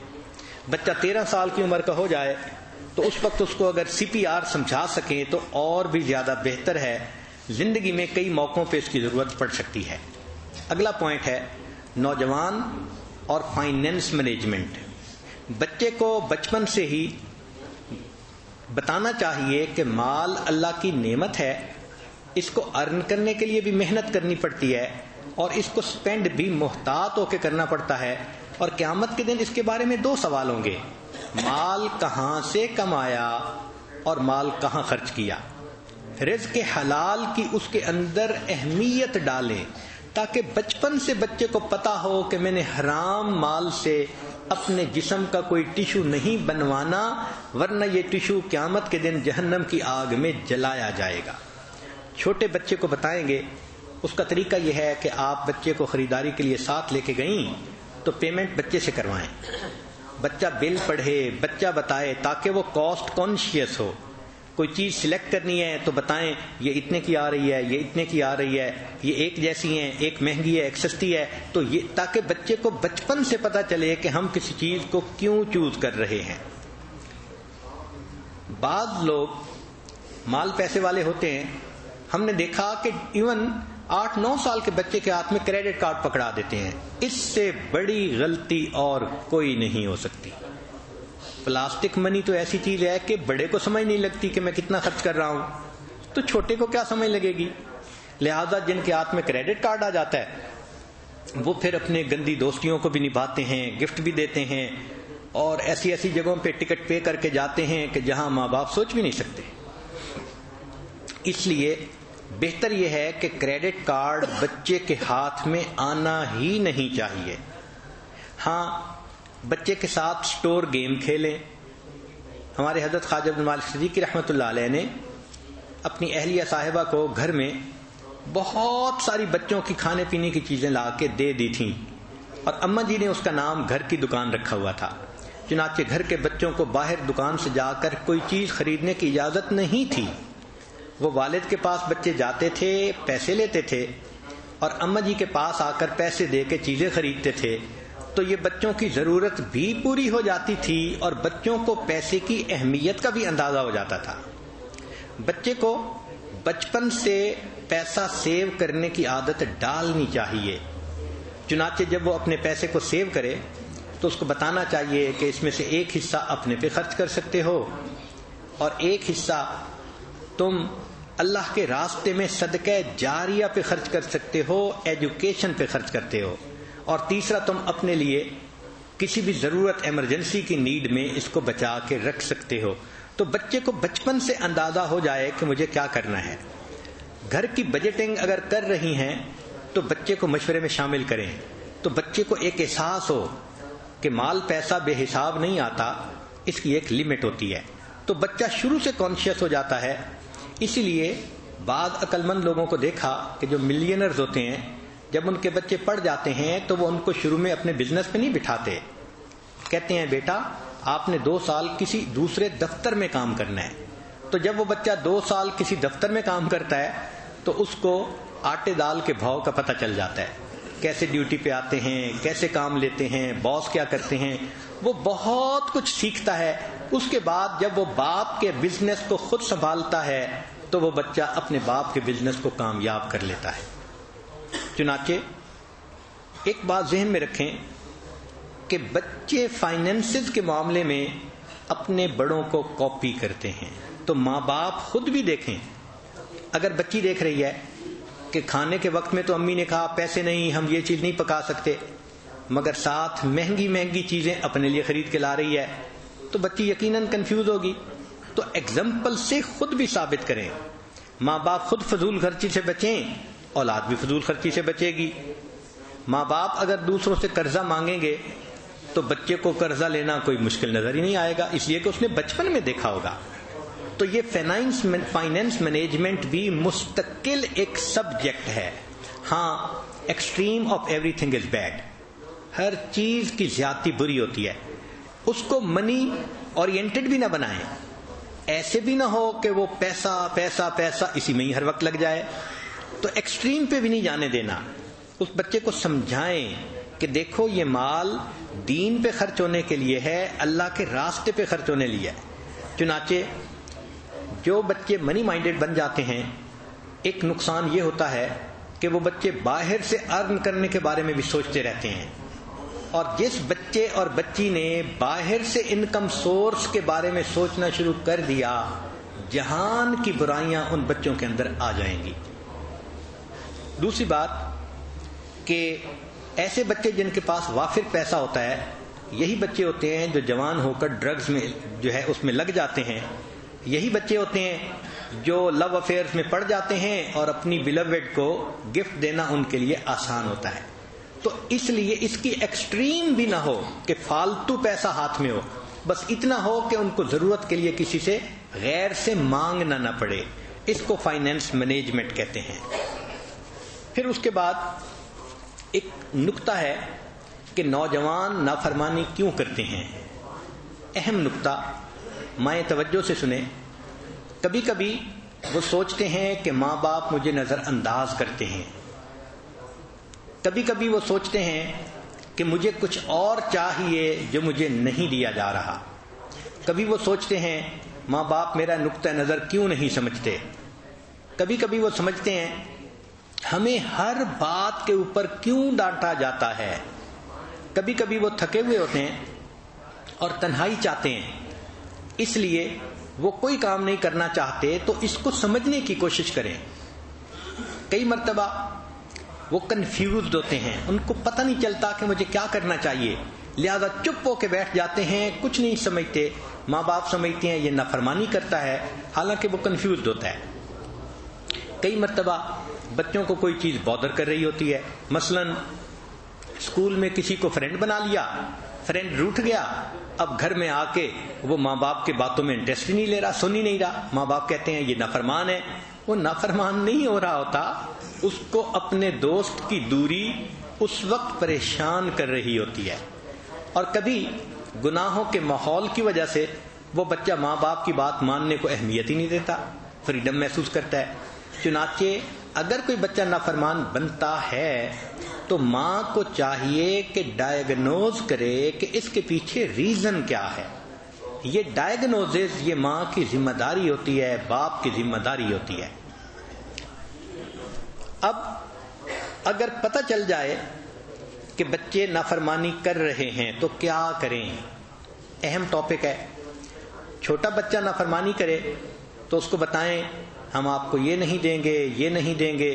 بچہ 13 سال کی عمر کا ہو جائے تو اس وقت اس کو اگر CPR سمجھا سکیں تو اور بھی زیادہ بہتر ہے. زندگی میں کئی موقعوں پہ اس کی ضرورت پڑ سکتی ہے. اگلا پوائنٹ ہے نوجوان اور فائنینس مینجمنٹ. بچے کو بچپن سے ہی بتانا چاہیے کہ مال اللہ کی نعمت ہے، اس کو ارن کرنے کے لیے بھی محنت کرنی پڑتی ہے اور اس کو سپینڈ بھی محتاط ہو کے کرنا پڑتا ہے. اور قیامت کے دن اس کے بارے میں 2 سوال ہوں گے، مال کہاں سے کمایا اور مال کہاں خرچ کیا. رزق حلال کی اس کے اندر اہمیت ڈالیں تاکہ بچپن سے بچے کو پتا ہو کہ میں نے حرام مال سے اپنے جسم کا کوئی ٹیشو نہیں بنوانا ورنہ یہ ٹیشو قیامت کے دن جہنم کی آگ میں جلایا جائے گا. چھوٹے بچے کو بتائیں گے، اس کا طریقہ یہ ہے کہ آپ بچے کو خریداری کے لیے ساتھ لے کے گئیں تو پیمنٹ بچے سے کروائیں. بچہ بل پڑھے، بچہ بتائے تاکہ وہ کاسٹ کانشیس ہو. کوئی چیز سلیکٹ کرنی ہے تو بتائیں یہ اتنے کی آ رہی ہے، یہ اتنے کی آ رہی ہے، یہ ایک جیسی ہیں، ایک مہنگی ہے، ایک سستی ہے، تو یہ تاکہ بچے کو بچپن سے پتہ چلے کہ ہم کسی چیز کو کیوں چوز کر رہے ہیں۔ بعض لوگ مال پیسے والے ہوتے ہیں، ہم نے دیکھا کہ ایون 8-9 سال کے بچے کے ہاتھ میں کریڈٹ کارڈ پکڑا دیتے ہیں۔ اس سے بڑی غلطی اور کوئی نہیں ہو سکتی۔ پلاسٹک منی تو ایسی چیز ہے کہ بڑے کو سمجھ نہیں لگتی کہ میں کتنا خرچ کر رہا ہوں، تو چھوٹے کو کیا سمجھ لگے گی؟ لہذا جن کے ہاتھ میں کریڈٹ کارڈ آ جاتا ہے وہ پھر اپنے گندی دوستیوں کو بھی نبھاتے ہیں، گفٹ بھی دیتے ہیں، اور ایسی ایسی جگہوں پہ ٹکٹ پے کر کے جاتے ہیں کہ جہاں ماں باپ سوچ بھی نہیں سکتے۔ اس لیے بہتر یہ ہے کہ کریڈٹ کارڈ بچے کے ہاتھ میں آنا ہی نہیں چاہیے۔ ہاں، بچے کے ساتھ سٹور گیم کھیلیں۔ ہمارے حضرت خواجہ عبد المالک صدیقی رحمۃ اللہ علیہ نے اپنی اہلیہ صاحبہ کو گھر میں بہت ساری بچوں کی کھانے پینے کی چیزیں لا کے دے دی تھیں، اور اماں جی نے اس کا نام گھر کی دکان رکھا ہوا تھا۔ چنانچہ گھر کے بچوں کو باہر دکان سے جا کر کوئی چیز خریدنے کی اجازت نہیں تھی۔ وہ والد کے پاس بچے جاتے تھے، پیسے لیتے تھے، اور اماں جی کے پاس آ کر پیسے دے کے چیزیں خریدتے تھے، تو یہ بچوں کی ضرورت بھی پوری ہو جاتی تھی اور بچوں کو پیسے کی اہمیت کا بھی اندازہ ہو جاتا تھا۔ بچے کو بچپن سے پیسہ سیو کرنے کی عادت ڈالنی چاہیے۔ چنانچہ جب وہ اپنے پیسے کو سیو کرے تو اس کو بتانا چاہیے کہ اس میں سے ایک حصہ اپنے پہ خرچ کر سکتے ہو، اور ایک حصہ تم اللہ کے راستے میں صدقہ جاریہ پہ خرچ کر سکتے ہو، ایجوکیشن پہ خرچ کرتے ہو، اور تیسرا تم اپنے لیے کسی بھی ضرورت ایمرجنسی کی نیڈ میں اس کو بچا کے رکھ سکتے ہو۔ تو بچے کو بچپن سے اندازہ ہو جائے کہ مجھے کیا کرنا ہے۔ گھر کی بجٹنگ اگر کر رہی ہیں تو بچے کو مشورے میں شامل کریں، تو بچے کو ایک احساس ہو کہ مال پیسہ بے حساب نہیں آتا، اس کی ایک لمٹ ہوتی ہے، تو بچہ شروع سے کانشیس ہو جاتا ہے۔ اسی لیے بعض عقل مند لوگوں کو دیکھا کہ جو ملینرز ہوتے ہیں، جب ان کے بچے پڑھ جاتے ہیں تو وہ ان کو شروع میں اپنے بزنس پہ نہیں بٹھاتے، کہتے ہیں بیٹا آپ نے 2 سال کسی دوسرے دفتر میں کام کرنا ہے۔ تو جب وہ بچہ 2 سال کسی دفتر میں کام کرتا ہے تو اس کو آٹے دال کے بھاؤ کا پتہ چل جاتا ہے، کیسے ڈیوٹی پہ آتے ہیں، کیسے کام لیتے ہیں، باس کیا کرتے ہیں، وہ بہت کچھ سیکھتا ہے۔ اس کے بعد جب وہ باپ کے بزنس کو خود سنبھالتا ہے تو وہ بچہ اپنے باپ کے بزنس کو کامیاب کر لیتا ہے۔ چنانچہ ایک بات ذہن میں رکھیں کہ بچے فائنینسز کے معاملے میں اپنے بڑوں کو کاپی کرتے ہیں، تو ماں باپ خود بھی دیکھیں۔ اگر بچی دیکھ رہی ہے کہ کھانے کے وقت میں تو امی نے کہا پیسے نہیں، ہم یہ چیز نہیں پکا سکتے، مگر ساتھ مہنگی مہنگی چیزیں اپنے لیے خرید کے لا رہی ہے، تو بچی یقیناً کنفیوز ہوگی۔ تو ایگزامپل سے خود بھی ثابت کریں۔ ماں باپ خود فضول خرچی سے بچیں، اولاد بھی فضول خرچی سے بچے گی۔ ماں باپ اگر دوسروں سے قرضہ مانگیں گے تو بچے کو قرضہ لینا کوئی مشکل نظر ہی نہیں آئے گا، اس لیے کہ اس نے بچپن میں دیکھا ہوگا۔ تو یہ فائنینس مینجمنٹ بھی مستقل ایک سبجیکٹ ہے۔ ہاں، extreme of everything is bad, ہر چیز کی زیادتی بری ہوتی ہے۔ اس کو منی اورینٹڈ بھی نہ بنائیں، ایسے بھی نہ ہو کہ وہ پیسہ پیسہ پیسہ اسی میں ہی ہر وقت لگ جائے، تو ایکسٹریم پہ بھی نہیں جانے دینا۔ اس بچے کو سمجھائیں کہ دیکھو یہ مال دین پہ خرچ ہونے کے لیے ہے، اللہ کے راستے پہ خرچ ہونے لیے ہے۔ چنانچہ جو بچے منی مائنڈڈ بن جاتے ہیں، ایک نقصان یہ ہوتا ہے کہ وہ بچے باہر سے ارن کرنے کے بارے میں بھی سوچتے رہتے ہیں، اور جس بچے اور بچی نے باہر سے انکم سورس کے بارے میں سوچنا شروع کر دیا، جہان کی برائیاں ان بچوں کے اندر آ جائیں گی۔ دوسری بات کہ ایسے بچے جن کے پاس وافر پیسہ ہوتا ہے، یہی بچے ہوتے ہیں جو جوان ہو کر ڈرگز میں جو ہے اس میں لگ جاتے ہیں، یہی بچے ہوتے ہیں جو لو افیئرز میں پڑ جاتے ہیں، اور اپنی بیلوڈ کو گفٹ دینا ان کے لیے آسان ہوتا ہے۔ تو اس لیے اس کی ایکسٹریم بھی نہ ہو کہ فالتو پیسہ ہاتھ میں ہو، بس اتنا ہو کہ ان کو ضرورت کے لیے کسی سے غیر سے مانگنا نہ پڑے۔ اس کو فائنینس مینجمنٹ کہتے ہیں۔ پھر اس کے بعد ایک نقطہ ہے کہ نوجوان نافرمانی کیوں کرتے ہیں۔ اہم نقطہ، مائیں توجہ سے سنیں۔ کبھی کبھی وہ سوچتے ہیں کہ ماں باپ مجھے نظر انداز کرتے ہیں، کبھی کبھی وہ سوچتے ہیں کہ مجھے کچھ اور چاہیے جو مجھے نہیں دیا جا رہا، کبھی وہ سوچتے ہیں ماں باپ میرا نقطہ نظر کیوں نہیں سمجھتے، کبھی کبھی وہ سمجھتے ہیں ہمیں ہر بات کے اوپر کیوں ڈانٹا جاتا ہے، کبھی کبھی وہ تھکے ہوئے ہوتے ہیں اور تنہائی چاہتے ہیں، اس لیے وہ کوئی کام نہیں کرنا چاہتے، تو اس کو سمجھنے کی کوشش کریں۔ کئی مرتبہ وہ کنفیوزڈ ہوتے ہیں، ان کو پتہ نہیں چلتا کہ مجھے کیا کرنا چاہیے، لہذا چپ ہو کے بیٹھ جاتے ہیں، کچھ نہیں سمجھتے۔ ماں باپ سمجھتے ہیں یہ نافرمانی کرتا ہے، حالانکہ وہ کنفیوزڈ ہوتا ہے۔ کئی مرتبہ بچوں کو کوئی چیز بادر کر رہی ہوتی ہے، مثلا اسکول میں کسی کو فرینڈ بنا لیا، فرینڈ روٹھ گیا، اب گھر میں آ کے وہ ماں باپ کے باتوں میں انٹرسٹ ہی نہیں لے رہا، سن ہی نہیں رہا، ماں باپ کہتے ہیں یہ نافرمان ہے۔ وہ نافرمان نہیں ہو رہا ہوتا، اس کو اپنے دوست کی دوری اس وقت پریشان کر رہی ہوتی ہے۔ اور کبھی گناہوں کے ماحول کی وجہ سے وہ بچہ ماں باپ کی بات ماننے کو اہمیت ہی نہیں دیتا، فریڈم محسوس کرتا ہے۔ چنانچہ اگر کوئی بچہ نافرمان بنتا ہے تو ماں کو چاہیے کہ ڈائیگنوز کرے کہ اس کے پیچھے ریزن کیا ہے۔ یہ ڈائیگنوزز یہ ماں کی ذمہ داری ہوتی ہے، باپ کی ذمہ داری ہوتی ہے۔ اب اگر پتہ چل جائے کہ بچے نافرمانی کر رہے ہیں تو کیا کریں؟ اہم ٹاپک ہے۔ چھوٹا بچہ نافرمانی کرے تو اس کو بتائیں ہم آپ کو یہ نہیں دیں گے، یہ نہیں دیں گے۔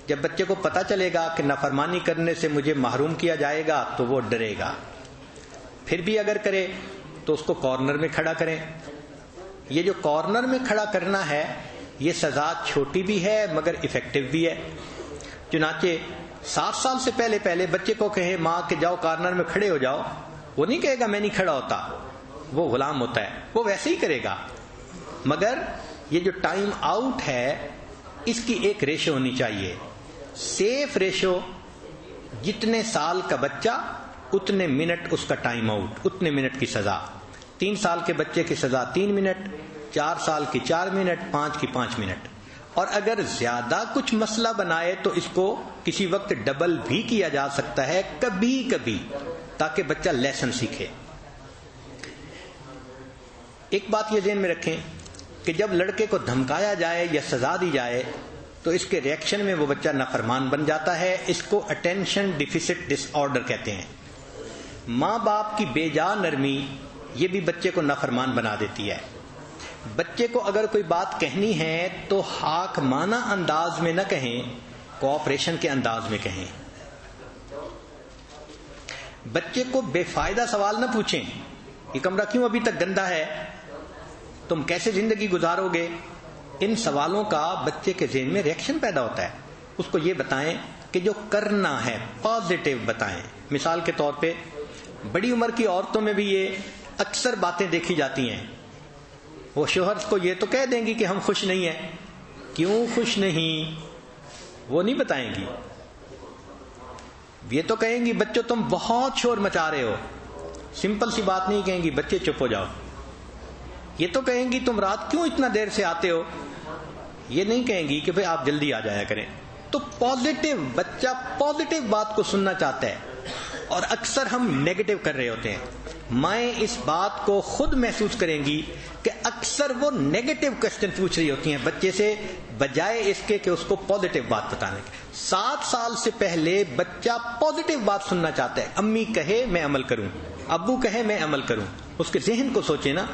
جب بچے کو پتہ چلے گا کہ نافرمانی کرنے سے مجھے محروم کیا جائے گا تو وہ ڈرے گا۔ پھر بھی اگر کرے تو اس کو کارنر میں کھڑا کریں۔ یہ جو کارنر میں کھڑا کرنا ہے یہ سزا چھوٹی بھی ہے مگر افیکٹو بھی ہے۔ چنانچہ 7 سال سے پہلے بچے کو کہیں ماں کہ جاؤ کارنر میں کھڑے ہو جاؤ، وہ نہیں کہے گا میں نہیں کھڑا ہوتا، وہ غلام ہوتا ہے، وہ ویسے ہی کرے گا۔ مگر یہ جو ٹائم آؤٹ ہے اس کی ایک ریشو ہونی چاہیے، سیف ریشو، جتنے سال کا بچہ اتنے منٹ اس کا ٹائم آؤٹ، اتنے منٹ کی سزا۔ 3 سال کے بچے کی سزا 3 منٹ، 4 سال کی 4 منٹ، 5 کی 5 منٹ۔ اور اگر زیادہ کچھ مسئلہ بنائے تو اس کو کسی وقت ڈبل بھی کیا جا سکتا ہے کبھی کبھی، تاکہ بچہ لیسن سیکھے۔ ایک بات یہ ذہن میں رکھیں کہ جب لڑکے کو دھمکایا جائے یا سزا دی جائے تو اس کے ریئیکشن میں وہ بچہ نافرمان بن جاتا ہے۔ اس کو اٹینشن ڈیفیسٹ ڈس آرڈر کہتے ہیں۔ ماں باپ کی بے جا نرمی یہ بھی بچے کو نافرمان بنا دیتی ہے۔ بچے کو اگر کوئی بات کہنی ہے تو حاکمانہ انداز میں نہ کہیں، کوآپریشن کے انداز میں کہیں۔ بچے کو بے فائدہ سوال نہ پوچھیں، یہ کمرہ کیوں ابھی تک گندا ہے، تم کیسے زندگی گزارو گے۔ ان سوالوں کا بچے کے ذہن میں ریئیکشن پیدا ہوتا ہے۔ اس کو یہ بتائیں کہ جو کرنا ہے پازیٹیو بتائیں۔ مثال کے طور پہ بڑی عمر کی عورتوں میں بھی یہ اکثر باتیں دیکھی جاتی ہیں، وہ شوہر کو یہ تو کہہ دیں گی کہ ہم خوش نہیں ہیں، کیوں خوش نہیں وہ نہیں بتائیں گی۔ یہ تو کہیں گی بچوں تم بہت شور مچا رہے ہو، سمپل سی بات نہیں کہیں گی بچے چپ ہو جاؤ۔ یہ تو کہیں گی تم رات کیوں اتنا دیر سے آتے ہو، یہ نہیں کہیں گی کہ بھئی آپ جلدی آ جایا کریں۔ تو پازیٹیو، بچہ پازیٹیو بات کو سننا چاہتا ہے اور اکثر ہم نیگیٹو کر رہے ہوتے ہیں۔ مائیں اس بات کو خود محسوس کریں گی کہ اکثر وہ نیگیٹو کوسچن پوچھ رہی ہوتی ہیں بچے سے، بجائے اس کے کہ اس کو پازیٹیو بات بتانے کے۔ 7 سال سے پہلے بچہ پازیٹیو بات سننا چاہتا ہے، امی کہے میں عمل کروں، ابو کہے میں عمل کروں۔ اس کے ذہن کو سوچے نا،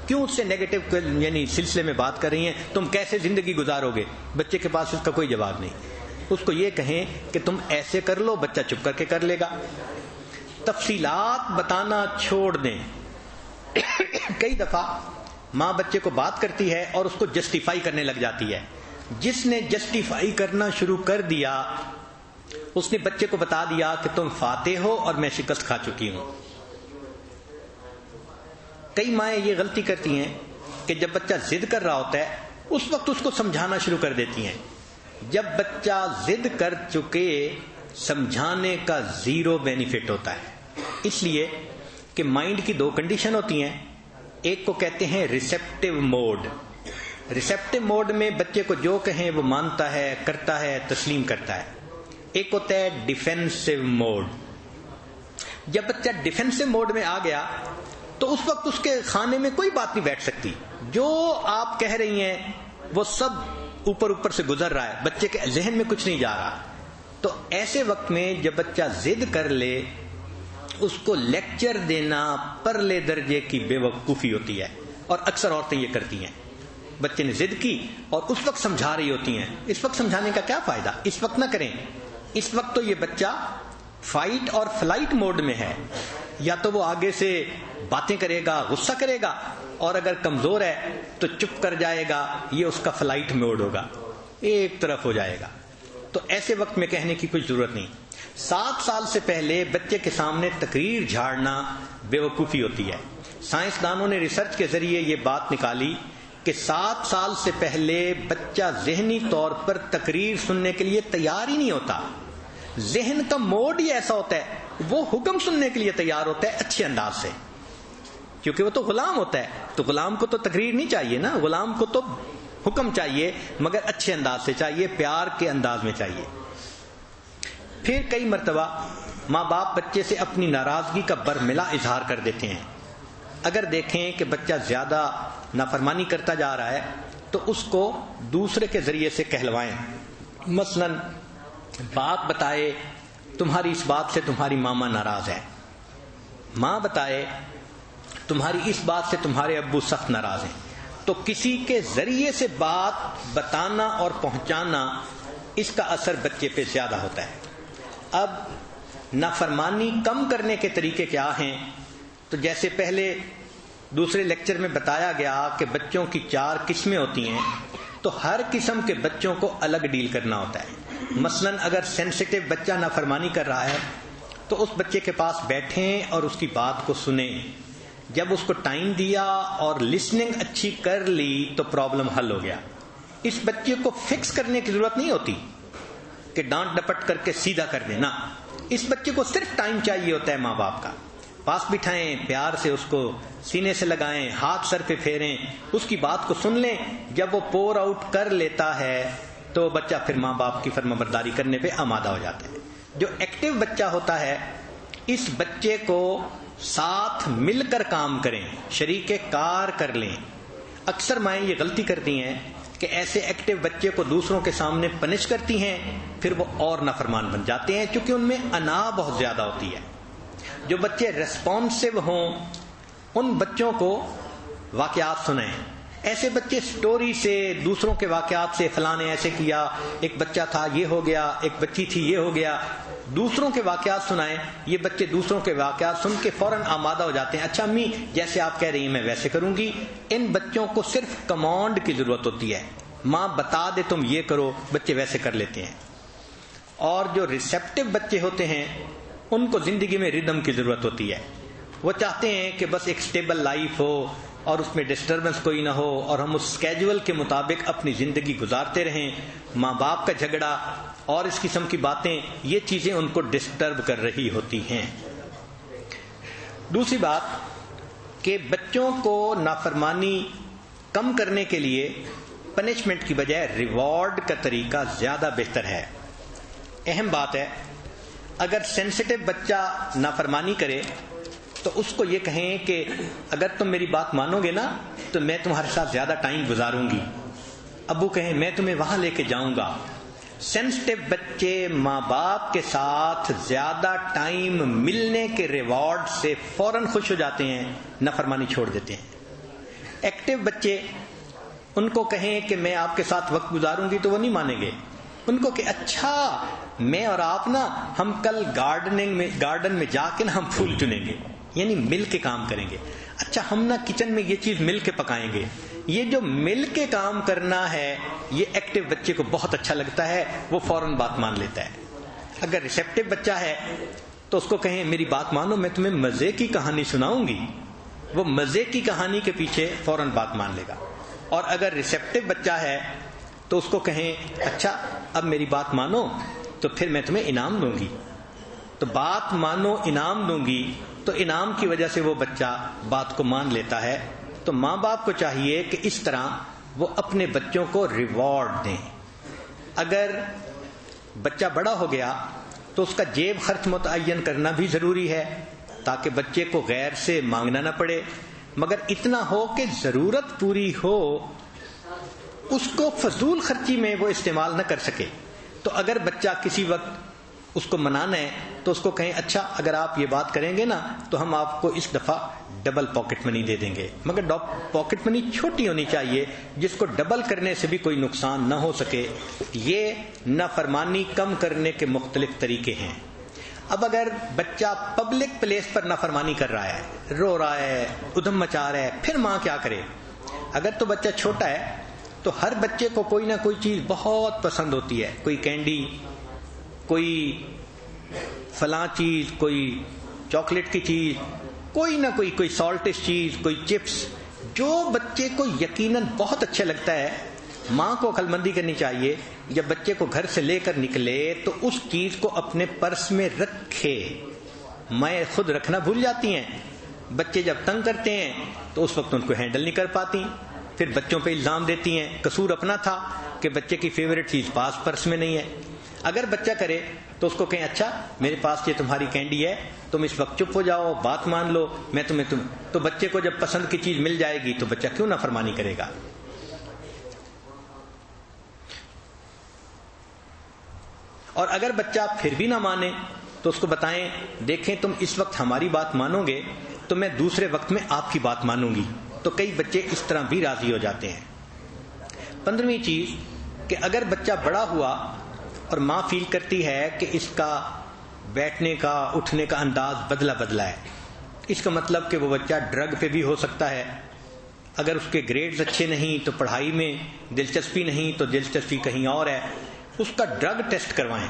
کیوں اس سے نیگیٹو یعنی سلسلے میں بات کر رہی ہیں، تم کیسے زندگی گزارو گے۔ بچے کے پاس اس کا کوئی جواب نہیں۔ اس کو یہ کہیں کہ تم ایسے کر لو، بچہ چپ کر کے کر لے گا۔ تفصیلات بتانا چھوڑ دیں۔ کئی دفعہ ماں بچے کو بات کرتی ہے اور اس کو جسٹیفائی کرنے لگ جاتی ہے۔ جس نے جسٹیفائی کرنا شروع کر دیا اس نے بچے کو بتا دیا کہ تم فاتح ہو اور میں شکست کھا چکی ہوں۔ کئی مائیں یہ غلطی کرتی ہیں کہ جب بچہ ضد کر رہا ہوتا ہے اس وقت اس کو سمجھانا شروع کر دیتی ہیں۔ جب بچہ ضد کر چکے سمجھانے کا 0 بینیفٹ ہوتا ہے، اس لیے کہ مائنڈ کی 2 کنڈیشن ہوتی ہیں۔ ایک کو کہتے ہیں ریسیپٹیو موڈ، ریسیپٹیو موڈ میں بچے کو جو کہیں وہ مانتا ہے، کرتا ہے، تسلیم کرتا ہے. ایک ہوتا ہے ڈیفینسو موڈ. جب بچہ ڈیفینسو موڈ میں آ گیا تو اس وقت اس کے خانے میں کوئی بات نہیں بیٹھ سکتی. جو آپ کہہ رہی ہیں وہ سب اوپر سے گزر رہا ہے، بچے کے ذہن میں کچھ نہیں جا رہا. تو ایسے وقت میں جب بچہ ضد کر لے، اس کو لیکچر دینا پرلے درجے کی بے وقوفی ہوتی ہے، اور اکثر عورتیں یہ کرتی ہیں. بچے نے ضد کی اور اس وقت سمجھا رہی ہوتی ہیں. اس وقت سمجھانے کا کیا فائدہ؟ اس وقت نہ کریں. اس وقت تو یہ بچہ فائٹ اور فلائٹ موڈ میں ہے. یا تو وہ آگے سے باتیں کرے گا، غصہ کرے گا، اور اگر کمزور ہے تو چپ کر جائے گا. یہ اس کا فلائٹ موڈ ہوگا، ایک طرف ہو جائے گا. تو ایسے وقت میں کہنے کی کوئی ضرورت نہیں. 7 سال سے پہلے بچے کے سامنے تقریر جھاڑنا بے وقوفی ہوتی ہے. سائنسدانوں نے ریسرچ کے ذریعے یہ بات نکالی کہ 7 سال سے پہلے بچہ ذہنی طور پر تقریر سننے کے لیے تیار ہی نہیں ہوتا. ذہن کا موڈ ہی ایسا ہوتا ہے، وہ حکم سننے کے لیے تیار ہوتا ہے اچھے انداز سے، کیونکہ وہ تو غلام ہوتا ہے. تو غلام کو تو تقریر نہیں چاہیے نا، غلام کو تو حکم چاہیے، مگر اچھے انداز سے چاہیے، پیار کے انداز میں چاہیے. پھر کئی مرتبہ ماں باپ بچے سے اپنی ناراضگی کا برملا اظہار کر دیتے ہیں. اگر دیکھیں کہ بچہ زیادہ نافرمانی کرتا جا رہا ہے تو اس کو دوسرے کے ذریعے سے کہلوائیں. مثلا باپ بتائے تمہاری اس بات سے تمہاری ماما ناراض ہے، ماں بتائے تمہاری اس بات سے تمہارے ابو سخت ناراض ہیں. تو کسی کے ذریعے سے بات بتانا اور پہنچانا، اس کا اثر بچے پہ زیادہ ہوتا ہے. اب نافرمانی کم کرنے کے طریقے کیا ہیں؟ تو جیسے پہلے دوسرے لیکچر میں بتایا گیا کہ بچوں کی 4 قسمیں ہوتی ہیں، تو ہر قسم کے بچوں کو الگ ڈیل کرنا ہوتا ہے. مثلا اگر سینسیٹیو بچہ نافرمانی کر رہا ہے تو اس بچے کے پاس بیٹھیں اور اس کی بات کو سنیں. جب اس کو ٹائم دیا اور لسننگ اچھی کر لی تو پرابلم حل ہو گیا. اس بچے کو فکس کرنے کی ضرورت نہیں ہوتی کہ ڈانٹ ڈپٹ کر کے سیدھا کر دینا. اس بچے کو صرف ٹائم چاہیے ہوتا ہے ماں باپ کا. پاس بٹھائیں، پیار سے اس کو سینے سے لگائیں، ہاتھ سر پہ پھیریں، اس کی بات کو سن لیں. جب وہ پور آؤٹ کر لیتا ہے تو بچہ پھر ماں باپ کی فرمانبرداری کرنے پہ آمادہ ہو جاتا ہے. جو ایکٹیو بچہ ہوتا ہے، اس بچے کو ساتھ مل کر کام کریں، شریک کار کر لیں. اکثر مائیں یہ غلطی کرتی ہیں کہ ایسے ایکٹیو بچے کو دوسروں کے سامنے پنش کرتی ہیں، پھر وہ اور نافرمان بن جاتے ہیں، کیونکہ ان میں انا بہت زیادہ ہوتی ہے. جو بچے ریسپانسو ہوں ان بچوں کو واقعات سنائیں. ایسے بچے سٹوری سے، دوسروں کے واقعات سے، فلاں نے ایسے کیا، ایک بچہ تھا یہ ہو گیا، ایک بچی تھی یہ ہو گیا، دوسروں کے واقعات سنائیں. یہ بچے دوسروں کے واقعات سن کے فوراً آمادہ ہو جاتے ہیں. اچھا امی جیسے آپ کہہ رہی ہیں میں ویسے کروں گی. ان بچوں کو صرف کمانڈ کی ضرورت ہوتی ہے، ماں بتا دے تم یہ کرو، بچے ویسے کر لیتے ہیں. اور جو ریسیپٹیو بچے ہوتے ہیں ان کو زندگی میں ردم کی ضرورت ہوتی ہے. وہ چاہتے ہیں کہ بس ایک سٹیبل لائف ہو اور اس میں ڈسٹربنس کوئی نہ ہو، اور ہم اس اسکیجول کے مطابق اپنی زندگی گزارتے رہیں. ماں باپ کا جھگڑا اور اس قسم کی باتیں، یہ چیزیں ان کو ڈسٹرب کر رہی ہوتی ہیں. دوسری بات کہ بچوں کو نافرمانی کم کرنے کے لیے پنشمنٹ کی بجائے ریوارڈ کا طریقہ زیادہ بہتر ہے. اہم بات ہے، اگر سینسیٹیو بچہ نافرمانی کرے تو اس کو یہ کہیں کہ اگر تم میری بات مانو گے نا تو میں تمہارے ساتھ زیادہ ٹائم گزاروں گی. ابو کہیں میں تمہیں وہاں لے کے جاؤں گا. سینسیٹیو بچے ماں باپ کے ساتھ زیادہ ٹائم ملنے کے ریوارڈ سے فوراً خوش ہو جاتے ہیں، نافرمانی چھوڑ دیتے ہیں. ایکٹیو بچے ان کو کہیں کہ میں آپ کے ساتھ وقت گزاروں گی تو وہ نہیں مانیں گے. ان کو کہ اچھا میں اور آپ نا ہم کل گارڈن میں جا کے نا ہم پھول چنیں گے، یعنی مل کے کام کریں گے. اچھا ہم نا کچن میں یہ چیز مل کے پکائیں گے. یہ جو مل کے کام کرنا ہے یہ ایکٹیو بچے کو بہت اچھا لگتا ہے، وہ فوراً بات مان لیتا ہے. اگر ریسیپٹیو بچہ ہے تو اس کو کہیں میری بات مانو میں تمہیں مزے کی کہانی سناؤں گی، وہ مزے کی کہانی کے پیچھے فوراً بات مان لے گا. اور اگر ریسیپٹیو بچہ ہے تو اس کو کہیں اچھا اب میری بات مانو تو پھر میں تمہیں انعام دوں گی. تو بات مانو انعام دوں گی، تو انعام کی وجہ سے وہ بچہ بات کو مان لیتا ہے. تو ماں باپ کو چاہیے کہ اس طرح وہ اپنے بچوں کو ریوارڈ دیں. اگر بچہ بڑا ہو گیا تو اس کا جیب خرچ متعین کرنا بھی ضروری ہے تاکہ بچے کو غیر سے مانگنا نہ پڑے، مگر اتنا ہو کہ ضرورت پوری ہو، اس کو فضول خرچی میں وہ استعمال نہ کر سکے. تو اگر بچہ کسی وقت اس کو منانا ہے تو اس کو کہیں اچھا اگر آپ یہ بات کریں گے نا تو ہم آپ کو اس دفعہ ڈبل پاکٹ منی دے دیں گے، مگر پاکٹ منی چھوٹی ہونی چاہیے جس کو ڈبل کرنے سے بھی کوئی نقصان نہ ہو سکے. یہ نافرمانی کم کرنے کے مختلف طریقے ہیں. اب اگر بچہ پبلک پلیس پر نافرمانی کر رہا ہے، رو رہا ہے، ادھم مچا رہا ہے، پھر ماں کیا کرے؟ اگر تو بچہ چھوٹا ہے تو ہر بچے کو کوئی نہ کوئی چیز بہت پسند ہوتی ہے، کوئی کینڈی، کوئی فلاں چیز، کوئی چاکلیٹ کی چیز، کوئی نہ کوئی سالٹس چیز، کوئی چپس، جو بچے کو یقیناً بہت اچھا لگتا ہے. ماں کو عقل مندی کرنی چاہیے جب بچے کو گھر سے لے کر نکلے تو اس چیز کو اپنے پرس میں رکھے. میں خود رکھنا بھول جاتی ہیں. بچے جب تنگ کرتے ہیں تو اس وقت ان کو ہینڈل نہیں کر پاتی، پھر بچوں پہ الزام دیتی ہیں قصور اپنا تھا کہ بچے کی فیوریٹ چیز پرس میں نہیں ہے. اگر بچہ کرے تو اس کو کہیں اچھا میرے پاس یہ تمہاری کینڈی ہے، تم اس وقت چپ ہو جاؤ، بات مان لو، میں تمہیں تو بچے کو جب پسند کی چیز مل جائے گی تو بچہ کیوں نہ فرمانی کرے گا. اور اگر بچہ پھر بھی نہ مانے تو اس کو بتائیں دیکھیں تم اس وقت ہماری بات مانو گے تو میں دوسرے وقت میں آپ کی بات مانوں گی. تو کئی بچے اس طرح بھی راضی ہو جاتے ہیں. 15ویں چیز کہ اگر بچہ بڑا ہوا اور ماں فیل کرتی ہے کہ اس کا بیٹھنے کا اٹھنے کا انداز بدلا ہے، اس کا مطلب کہ وہ بچہ ڈرگ پہ بھی ہو سکتا ہے. اگر اس کے گریڈز اچھے نہیں تو پڑھائی میں دلچسپی نہیں تو دلچسپی کہیں اور ہے، اس کا ڈرگ ٹیسٹ کروائیں.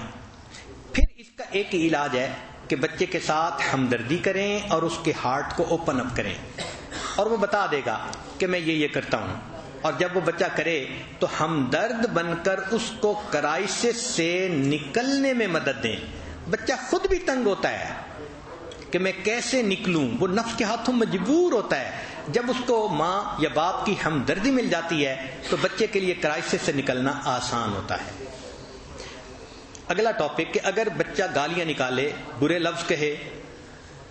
پھر اس کا ایک ہی علاج ہے کہ بچے کے ساتھ ہمدردی کریں اور اس کے ہارٹ کو اوپن اپ کریں، اور وہ بتا دے گا کہ میں یہ کرتا ہوں. اور جب وہ بچہ کرے تو ہمدرد بن کر اس کو کرائسس سے نکلنے میں مدد دیں. بچہ خود بھی تنگ ہوتا ہے کہ میں کیسے نکلوں، وہ نفس کے ہاتھوں مجبور ہوتا ہے. جب اس کو ماں یا باپ کی ہمدردی مل جاتی ہے تو بچے کے لیے کرائسس سے نکلنا آسان ہوتا ہے. اگلا ٹاپک کہ اگر بچہ گالیاں نکالے، برے لفظ کہے،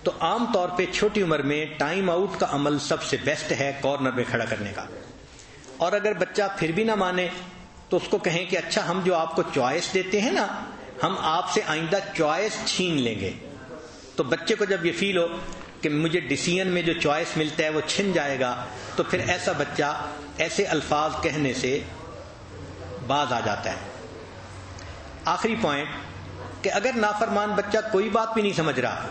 تو عام طور پہ چھوٹی عمر میں ٹائم آؤٹ کا عمل سب سے بیسٹ ہے کارنر میں کھڑا کرنے کا. اور اگر بچہ پھر بھی نہ مانے تو اس کو کہیں کہ اچھا ہم جو آپ کو چوائس دیتے ہیں نا، ہم آپ سے آئندہ چوائس چھین لیں گے. تو بچے کو جب یہ فیل ہو کہ مجھے ڈیسیژن میں جو چوائس ملتا ہے وہ چھن جائے گا تو پھر ایسا بچہ ایسے الفاظ کہنے سے باز آ جاتا ہے. آخری پوائنٹ کہ اگر نافرمان بچہ کوئی بات بھی نہیں سمجھ رہا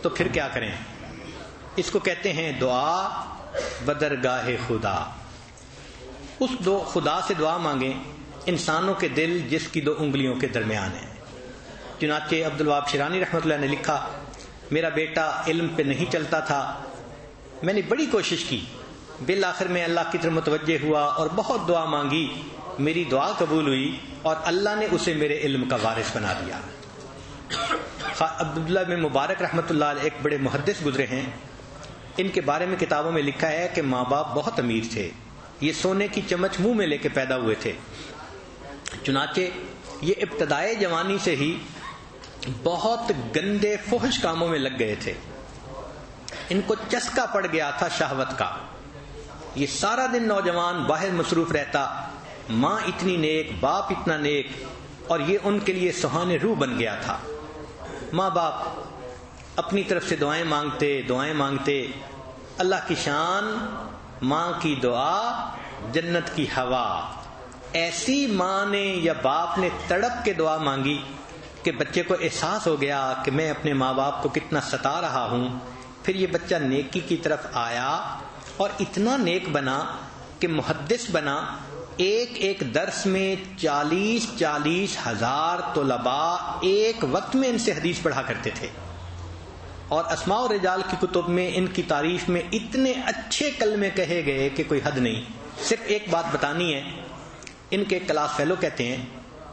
تو پھر کیا کریں؟ اس کو کہتے ہیں دعا بدرگاہ خدا. اس خدا سے دعا مانگیں انسانوں کے دل جس کی 2 انگلیوں کے درمیان ہیں. چنانچہ عبدالوہاب شیرانی رحمۃ اللہ نے لکھا، میرا بیٹا علم پہ نہیں چلتا تھا، میں نے بڑی کوشش کی، بالآخر میں اللہ کی طرف متوجہ ہوا اور بہت دعا مانگی، میری دعا قبول ہوئی اور اللہ نے اسے میرے علم کا وارث بنا دیا. عبداللہ بن مبارک رحمۃ اللہ علیہ ایک بڑے محدث گزرے ہیں. ان کے بارے میں کتابوں میں لکھا ہے کہ ماں باپ بہت امیر تھے، یہ سونے کی چمچ منہ میں لے کے پیدا ہوئے تھے. چنانچہ یہ ابتدائے جوانی سے ہی بہت گندے فحش کاموں میں لگ گئے تھے. ان کو چسکا پڑ گیا تھا شہوت کا. یہ سارا دن نوجوان باہر مصروف رہتا، ماں اتنی نیک، باپ اتنا نیک، اور یہ ان کے لیے سہانے روح بن گیا تھا. ماں باپ اپنی طرف سے دعائیں مانگتے. اللہ کی شان، ماں کی دعا جنت کی ہوا. ایسی ماں نے یا باپ نے تڑپ کے دعا مانگی کہ بچے کو احساس ہو گیا کہ میں اپنے ماں باپ کو کتنا ستا رہا ہوں. پھر یہ بچہ نیکی کی طرف آیا اور اتنا نیک بنا کہ محدث بنا. ایک درس میں 40 ہزار طلباء ایک وقت میں ان سے حدیث پڑھا کرتے تھے. اور اسماء و رجال کی کتب میں ان کی تعریف میں اتنے اچھے کلمے کہے گئے کہ کوئی حد نہیں. صرف ایک بات بتانی ہے، ان کے کلاس فیلو کہتے ہیں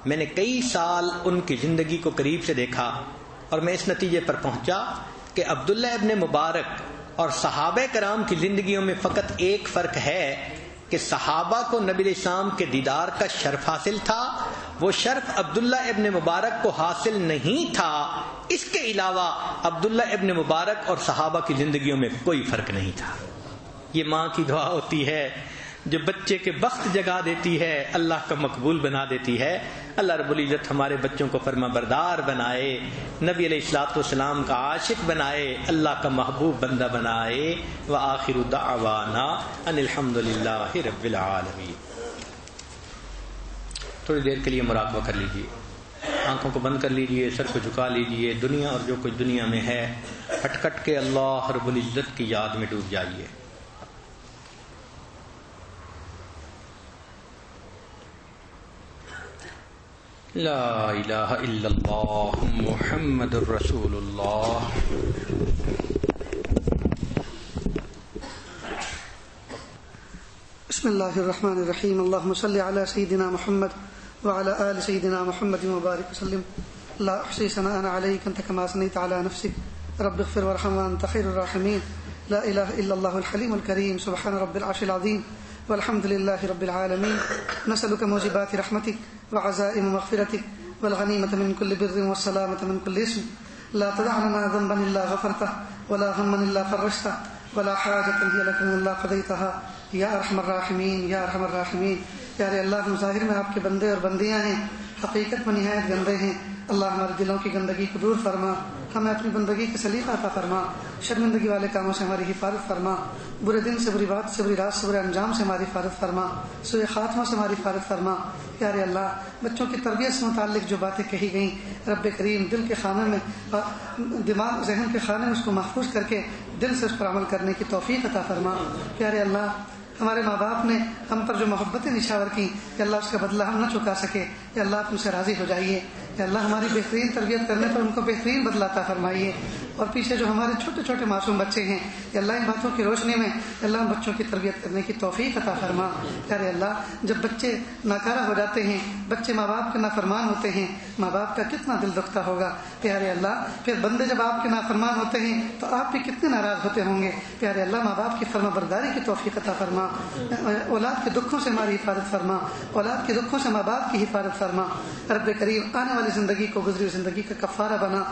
میں نے کئی سال ان کی زندگی کو قریب سے دیکھا اور میں اس نتیجے پر پہنچا کہ عبداللہ ابن مبارک اور صحابہ کرام کی زندگیوں میں فقط ایک فرق ہے کہ صحابہ کو نبی علیہ السلام کے دیدار کا شرف حاصل تھا، وہ شرف عبداللہ ابن مبارک کو حاصل نہیں تھا۔ اس کے علاوہ عبداللہ ابن مبارک اور صحابہ کی زندگیوں میں کوئی فرق نہیں تھا۔ یہ ماں کی دعا ہوتی ہے جو بچے کے بخت جگا دیتی ہے، اللہ کا مقبول بنا دیتی ہے۔ اللہ رب العزت ہمارے بچوں کو فرما بردار بنائے، نبی علیہ الصلوۃ والسلام کا عاشق بنائے، اللہ کا محبوب بندہ بنائے۔ وآخر دعوانا ان الحمد للہ رب العالمین۔ تھوڑی دیر کے لیے مراقبہ کر لیجیے، آنکھوں کو بند کر لیجیے، سر کو جھکا لیجیے، دنیا اور جو کچھ دنیا میں ہے ہٹ کٹ کے اللہ رب العزت کی یاد میں ڈوب جائیے۔ لا الہ الا اللہ محمد الرسول اللہ۔ بسم اللہ الرحمن الرحیم۔ اللہم صلی علی سیدنا محمد وعلی آل سیدنا محمد وبارک وسلم۔ لا احصی ثناء علیک انت کما ثنیت علی نفسک رب اغفر وارحم وانت خیر الراحمین۔ لا الہ الا اللہ الحلیم الکریم سبحان رب العرش العظیم والحمد للہ رب العالمین۔ نسألک موجبات رحمتک وعزائم مغفرتک والغنیمة من كل بر والسلامة من كل اسم۔ لا تدع لنا ذنبا الا غفرته ولا هما الا فرجته ولا حاجة هي لك الا قضيتها یا ارحم الراحمین یا ارحم الراحمین۔ پیارے اللہ، ہم ظاہر میں آپ کے بندے اور بندیاں ہیں، حقیقت میں نہایت گندے ہیں۔ اللہ ہمارے دلوں کی گندگی کو دور فرما، ہمیں اپنی بندگی کا سلیقہ عطا فرما، شرمندگی والے کاموں سے ہماری حفاظت فرما، برے دن سے، بری بات سے، بری رات سے، برے انجام سے ہماری حفاظت فرما، سوء خاتمہ سے ہماری حفاظت فرما۔ پیارے اللہ، بچوں کی تربیت سے متعلق جو باتیں کہی گئیں، رب کریم دل کے خانے میں، دماغ ذہن کے خانے میں اس کو محفوظ کر کے دل سے اس پر عمل کرنے کی توفیق عطا فرما۔ پیارے اللہ، ہمارے ماں باپ نے ہم پر جو محبتیں نچھاور کی، کہ اللہ اس کا بدلہ ہم نہ چکا سکے، کہ اللہ آپ ان سے راضی ہو جائیے، کہ اللہ ہماری بہترین تربیت کرنے پر ان کو بہترین بدلہ عطا فرمائیے۔ اور پیچھے جو ہمارے چھوٹے چھوٹے معصوم بچے ہیں، کہ اللہ ان باتوں کی روشنی میں اللہ ان بچوں کی تربیت کرنے کی توفیق عطا فرما۔ پیارے اللہ، جب بچے ناکارہ ہو جاتے ہیں، بچے ماں باپ کے نافرمان ہوتے ہیں، ماں باپ کا کتنا دل دکھتا ہوگا۔ پیارے اللہ، پھر بندے جب آپ کے نافرمان ہوتے ہیں تو آپ بھی کتنے ناراض ہوتے ہوں گے۔ پیارے اللہ، ماں باپ کی فرما برداری کی توفیق عطا فرما، اولاد کے دکھوں سے ہماری حفاظت فرما، اولاد کے دکھوں سے ماں باپ کی حفاظت فرما۔ رب کریم، آنے والی زندگی کو گزری زندگی کا کفارہ بنا،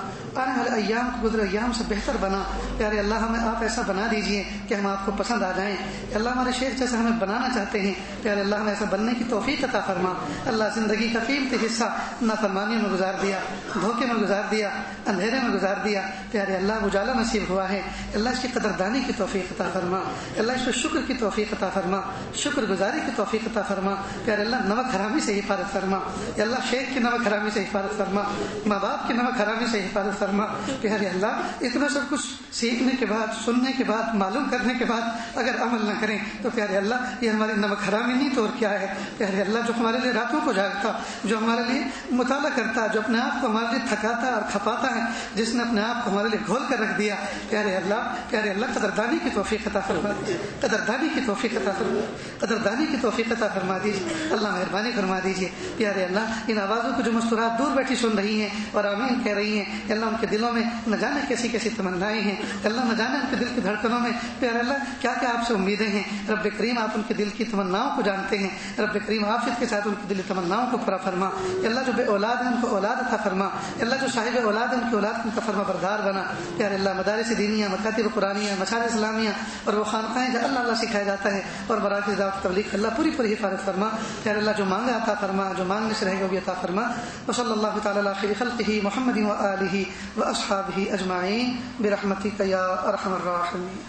آنے والے ایام کو گزرے ایام سے بہتر بنا۔ پیارے اللہ، ہمیں آپ ایسا بنا دیجئے کہ ہم آپ کو پسند آ جائیں۔ اللہ، ہمارے شیخ جیسا ہمیں بنانا چاہتے ہیں، پیارے اللہ ہمیں ایسا بننے کی توفیق عطا فرما۔ اللہ، زندگی کا قیمتی حصہ نافرمانیوں میں گزار دیا، دھوکے میں گزار دیا، اندھیرے میں گزار دیا۔ پیارے اللہ، اجالا نصیب ہوا ہے، اللہ اس کی قدردانی کی توفیق عطا فرما، اللہ اس کو شکر کی توفیق عطا فرما، شکر گزاری کی توفیق عطا فرما۔ پیارے اللہ، نمک حرامی سے حفاظت فرما، یا اللہ شیخ کی نمک حرامی سے حفاظت فرما، ماں باپ کی نمک حرامی سے حفاظت فرما۔ پیارے اللہ، اتنا سب کچھ سیکھنے کے بعد، سننے کے بعد، معلوم کرنے کے بعد اگر عمل نہ کریں تو پیارے اللہ، یہ ہماری نمک حرامی نہیں تو اور کیا ہے۔ پیارے اللہ، جو ہمارے لیے راتوں کو جاگتا، جو ہمارے لیے مطالعہ کرتا، جو اپنے آپ کو ہمارے لیے تھکاتا اور کھپاتا ہے، جس نے اپنے آپ کو ہمارے لیے گھول کر رکھ دیا، پیارے اللہ قدردانی کی توفیق عطا فرما دیجیے، قدردانی کی توفیق عطا فرما، قدردانی کی توفیق عطا فرما دیجیے۔ اللہ مہربانی فرما دیجیے۔ پیارے اللہ، ان آوازوں کو جو مستورات دور بیٹھی سن رہی ہیں اور آمین کہہ رہی ہیں، اللہ ان کے دلوں میں نہ جانے کیسی کیسی تمنائیں ہیں، اللہ نہ جانے ان کے دل کی دھڑکنوں میں پیارے اللہ کیا کیا آپ سے امیدیں ہیں۔ رب کریم، آپ ان کے دل کی تمناؤں کو جانتے ہیں، رب کریم عافیت کے ساتھ ان کی دلی تمناؤں کو پورا فرما۔ اللہ، جو بے اولاد ہیں ان کو اولاد عطا فرما، اللہ جو صاحب اولاد ہیں ان کی اولاد ان کا فرما بردار بنا۔ پیارے اللہ، مدارس دینیہ، مکاتب قرآنیہ، مشاہد اسلامیہ اور وہ خانقاہیں جہاں اللہ سکھایا جاتا ہے اور مراکز دعوت تبلیغ، اللہ پوری پوری حفاظت فرما۔ پیارے اللہ، جو مانگا عطا فرما، جو مانگنے سے رہے گا وہ بھی عطا فرما۔ وصلی اللہ تعالی علی خیر خلقہ محمد وآلہ واصحابہ اجمعین برحمتک یا ارحم الراحمین۔